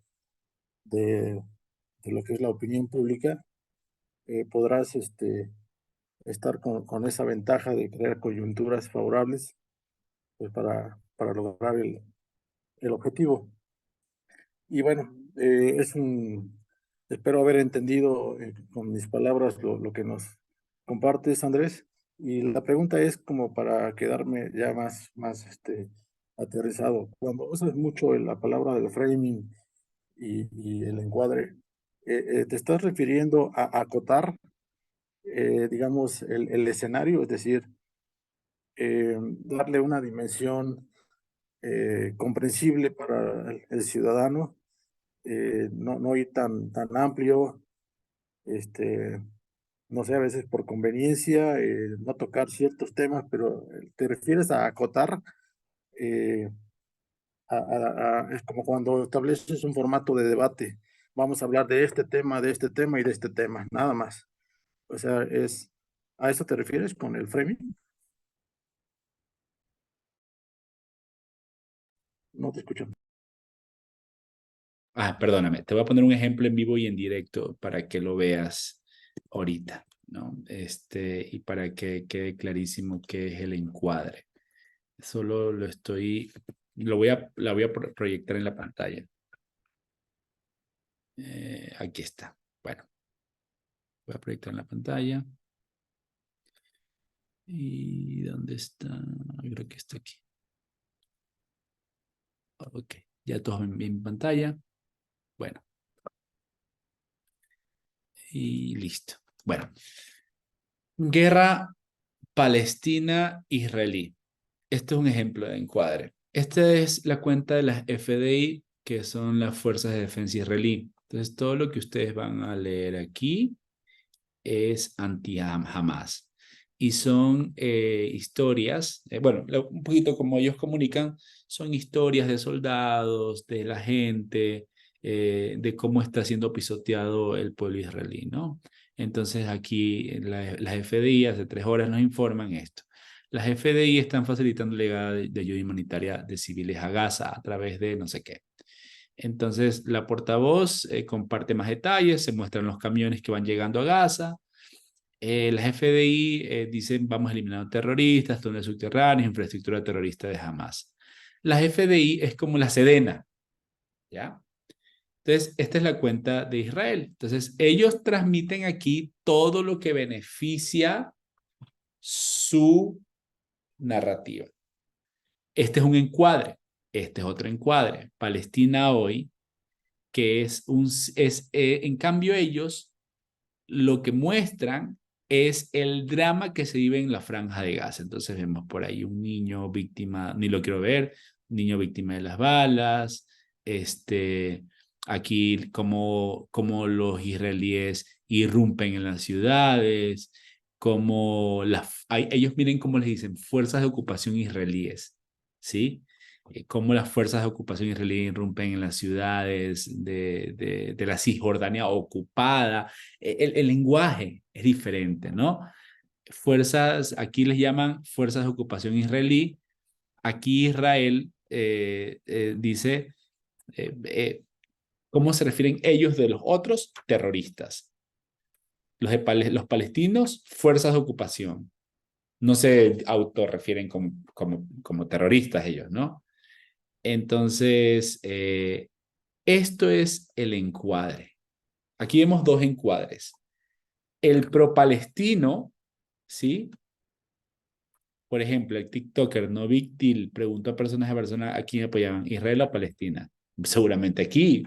de, de lo que es la opinión pública, podrás estar con esa ventaja de crear coyunturas favorables pues, para lograr el objetivo. Y bueno, espero haber entendido con mis palabras lo que nos compartes, Andrés. Y la pregunta es como para quedarme ya más aterrizado. Cuando usas mucho la palabra del framing y el encuadre, ¿te estás refiriendo a acotar, digamos, el escenario? Es decir, darle una dimensión comprensible para el ciudadano, no ir tan amplio, este, no sé, a veces por conveniencia, no tocar ciertos temas, pero te refieres a acotar, eh, es como cuando estableces un formato de debate. Vamos a hablar de este tema y de este tema, nada más. O sea, ¿a eso te refieres con el framing? No te escucho. Ah, perdóname, te voy a poner un ejemplo en vivo y en directo para que lo veas ahorita, ¿no? Y para que quede clarísimo qué es el encuadre. Solo la voy a proyectar en la pantalla. Aquí está. Bueno, voy a proyectar en la pantalla. ¿Y dónde está? Creo que está aquí. Ok, ya todos en mi pantalla. Bueno, y listo. Bueno, guerra Palestina-Israelí. Este es un ejemplo de encuadre. Esta es la cuenta de las FDI, que son las Fuerzas de Defensa Israelí. Entonces, todo lo que ustedes van a leer aquí es anti-Hamas. Y son historias, bueno, un poquito como ellos comunican, son historias de soldados, de la gente, de cómo está siendo pisoteado el pueblo israelí, ¿no? Entonces aquí las FDI hace 3 horas nos informan esto. Las FDI están facilitando la llegada de ayuda humanitaria de civiles a Gaza a través de no sé qué. Entonces la portavoz comparte más detalles, se muestran los camiones que van llegando a Gaza. Las FDI dicen vamos eliminando terroristas, túneles subterráneos, infraestructura terrorista de Hamas. Las FDI es como la Sedena, ¿ya? Entonces, esta es la cuenta de Israel. Entonces, ellos transmiten aquí todo lo que beneficia su narrativa. Este es un encuadre. Este es otro encuadre. Palestina hoy, que en cambio ellos lo que muestran es el drama que se vive en la franja de Gaza. Entonces vemos por ahí un niño víctima, ni lo quiero ver, un niño víctima de las balas, aquí como los israelíes irrumpen en las ciudades, como ellos miren cómo les dicen, fuerzas de ocupación israelíes, ¿sí? Cómo las fuerzas de ocupación israelí irrumpen en las ciudades de la Cisjordania ocupada. El lenguaje es diferente, ¿no? Aquí les llaman fuerzas de ocupación israelí. Aquí Israel dice cómo se refieren ellos de los otros terroristas. Los palestinos, fuerzas de ocupación. No se autorrefieren como terroristas ellos, ¿no? Entonces, esto es el encuadre. Aquí vemos 2 encuadres. El pro-palestino, ¿sí? Por ejemplo, el TikToker No Big Deal preguntó a personas ¿a quién apoyaban? ¿Israel o Palestina? Seguramente aquí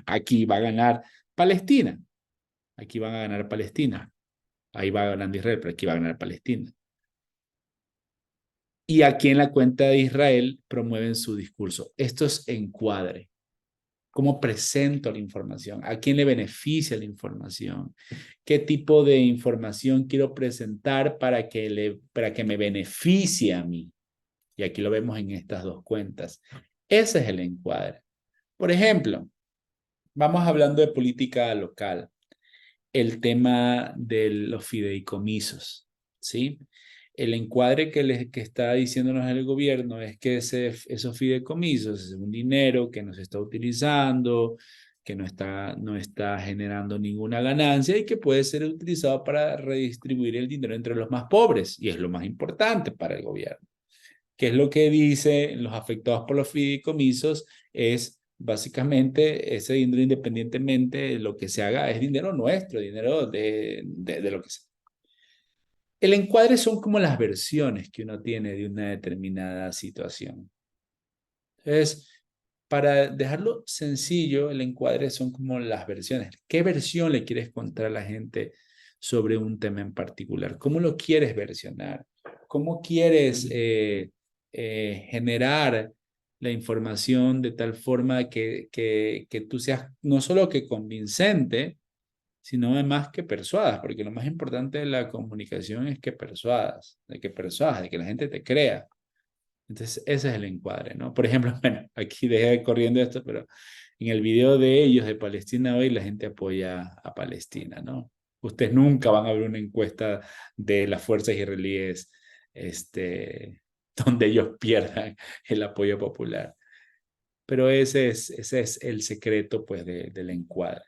va a ganar Palestina. Aquí van a ganar Palestina. Ahí va ganando Israel, pero aquí va a ganar Palestina. Y aquí en la cuenta de Israel promueven su discurso. Esto es encuadre. ¿Cómo presento la información? ¿A quién le beneficia la información? ¿Qué tipo de información quiero presentar para que me beneficie a mí? Y aquí lo vemos en estas dos cuentas. Ese es el encuadre. Por ejemplo, vamos hablando de política local, el tema de los fideicomisos, ¿sí? El encuadre que está diciéndonos el gobierno es que esos fideicomisos es un dinero que no se está utilizando, que no está generando ninguna ganancia y que puede ser utilizado para redistribuir el dinero entre los más pobres, y es lo más importante para el gobierno. ¿Qué es lo que dicen los afectados por los fideicomisos? Es básicamente ese dinero, independientemente de lo que se haga, es dinero nuestro, dinero de lo que sea. El encuadre son como las versiones que uno tiene de una determinada situación. Entonces, para dejarlo sencillo, el encuadre son como las versiones. ¿Qué versión le quieres contar a la gente sobre un tema en particular? ¿Cómo lo quieres versionar? ¿Cómo quieres generar la información de tal forma que tú seas no solo que convincente, sino además que persuadas? Porque lo más importante de la comunicación es que persuadas, de que la gente te crea. Entonces, ese es el encuadre, ¿no? Por ejemplo, bueno, aquí dejé corriendo esto, pero en el video de ellos de Palestina hoy, la gente apoya a Palestina, ¿no? Ustedes nunca van a ver una encuesta de las fuerzas israelíes donde ellos pierdan el apoyo popular. Pero ese es el secreto, pues, del encuadre.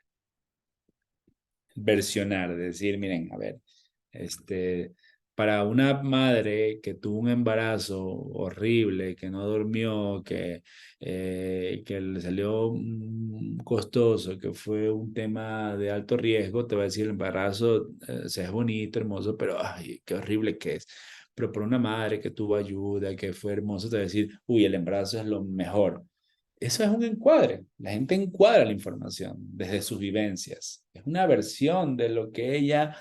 Versionar, decir, miren, a ver, para una madre que tuvo un embarazo horrible, que no durmió, que le salió costoso, que fue un tema de alto riesgo, te va a decir el embarazo, es bonito, hermoso, pero ay, qué horrible que es. Pero por una madre que tuvo ayuda, que fue hermoso, te va a decir, uy, el embarazo es lo mejor. Eso es un encuadre. La gente encuadra la información desde sus vivencias. Es una versión de lo que ella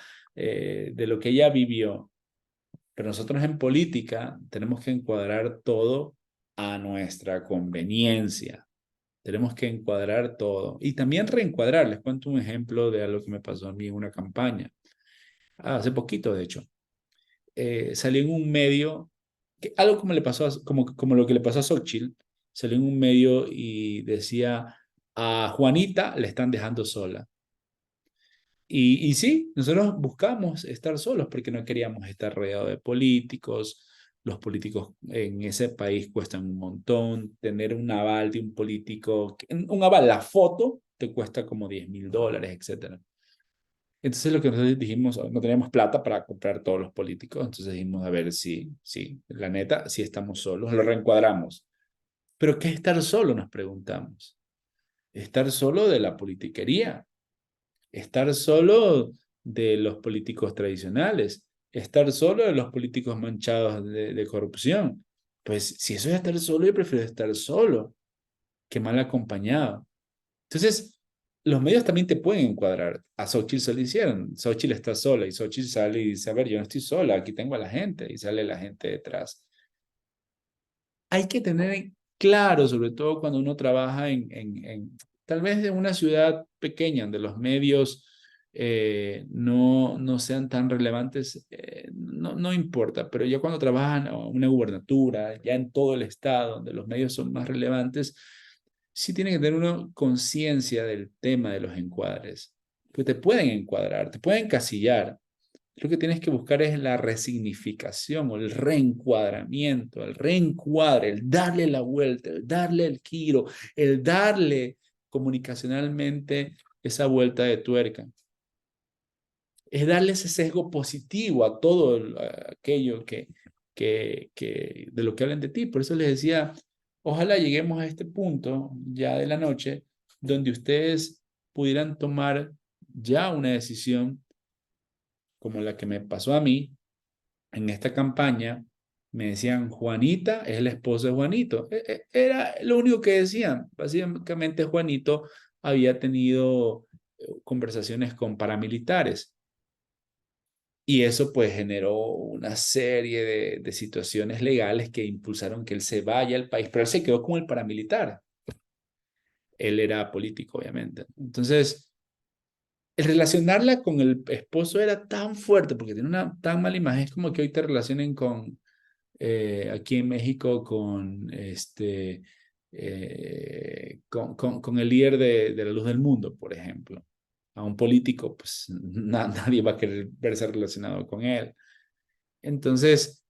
vivió. Pero nosotros en política tenemos que encuadrar todo a nuestra conveniencia. Tenemos que encuadrar todo. Y también reencuadrar. Les cuento un ejemplo de algo que me pasó a mí en una campaña. Hace poquito, de hecho. Salí en un medio, algo como, como lo que le pasó a Xochitl, salió en un medio y decía, a Juanita le están dejando sola. Y sí, nosotros buscamos estar solos porque no queríamos estar rodeados de políticos. Los políticos en ese país cuestan un montón. Tener un aval de un político, un aval, la foto, te cuesta como $10,000, etcétera. Entonces lo que nosotros dijimos, no teníamos plata para comprar todos los políticos, entonces dijimos, a ver, sí, la neta, sí estamos solos, lo reencuadramos. Pero ¿qué es estar solo? Nos preguntamos. Estar solo de la politiquería, estar solo de los políticos tradicionales, estar solo de los políticos manchados de corrupción. Pues si eso es estar solo, yo prefiero estar solo que mal acompañado. Entonces, los medios también te pueden encuadrar. A Xochitl se lo hicieron. Xochitl está sola y Xochitl sale y dice, a ver, yo no estoy sola, aquí tengo a la gente, y sale la gente detrás. Hay que tener claro, sobre todo cuando uno trabaja tal vez en una ciudad pequeña, donde los medios no sean tan relevantes, no importa, pero ya cuando trabajan en una gubernatura, ya en todo el estado, donde los medios son más relevantes, sí tiene que tener uno conciencia del tema de los encuadres, que te pueden encuadrar, te pueden encasillar. Lo que tienes que buscar es la resignificación o el reencuadramiento, el reencuadre, el darle la vuelta, el darle el giro, el darle comunicacionalmente esa vuelta de tuerca. Es darle ese sesgo positivo a todo aquello de lo que hablan de ti. Por eso les decía, ojalá lleguemos a este punto ya de la noche donde ustedes pudieran tomar ya una decisión como la que me pasó a mí en esta campaña. Me decían, Juanita es la esposa de Juanito. Era lo único que decían. Básicamente Juanito había tenido conversaciones con paramilitares. Y eso pues generó una serie de situaciones legales que impulsaron que él se vaya al país, pero él se quedó con el paramilitar. él era político, obviamente. Entonces, el relacionarla con el esposo era tan fuerte porque tiene una tan mala imagen. Es como que hoy te relacionen con, aquí en México, con el líder de la luz del mundo, por ejemplo. A un político, pues nadie va a querer verse relacionado con él. Entonces,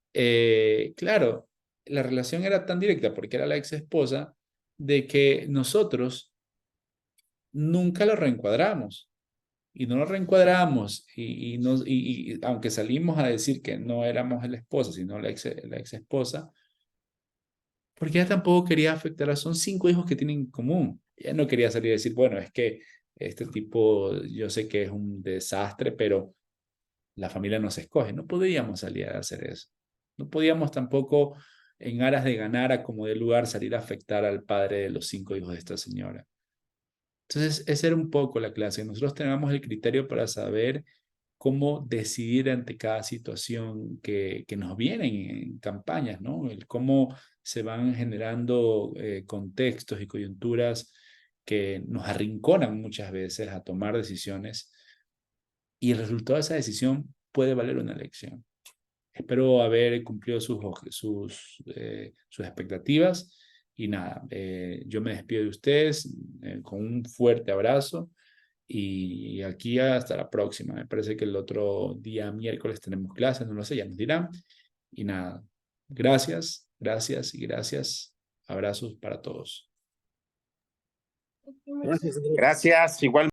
claro, la relación era tan directa porque era la ex esposa de que nosotros nunca lo reencuadramos y no lo reencuadramos y aunque salimos a decir que no éramos el esposo, sino la ex esposa, porque ella tampoco quería afectar son 5 hijos que tienen en común. Ella no quería salir a decir, bueno, es que este tipo, yo sé que es un desastre, pero la familia no se escoge. No podíamos salir a hacer eso. No podíamos tampoco, en aras de ganar a como de lugar, salir a afectar al padre de los 5 hijos de esta señora. Entonces, esa era un poco la clase. Nosotros teníamos el criterio para saber cómo decidir ante cada situación que nos vienen en campañas, ¿no? El cómo se van generando contextos y coyunturas que nos arrinconan muchas veces a tomar decisiones y el resultado de esa decisión puede valer una elección. Espero haber cumplido sus expectativas y nada, yo me despido de ustedes con un fuerte abrazo y aquí hasta la próxima. Me parece que el otro día miércoles tenemos clases, no lo sé, ya nos dirán. Y nada, gracias, gracias y gracias. Abrazos para todos. Gracias, igual.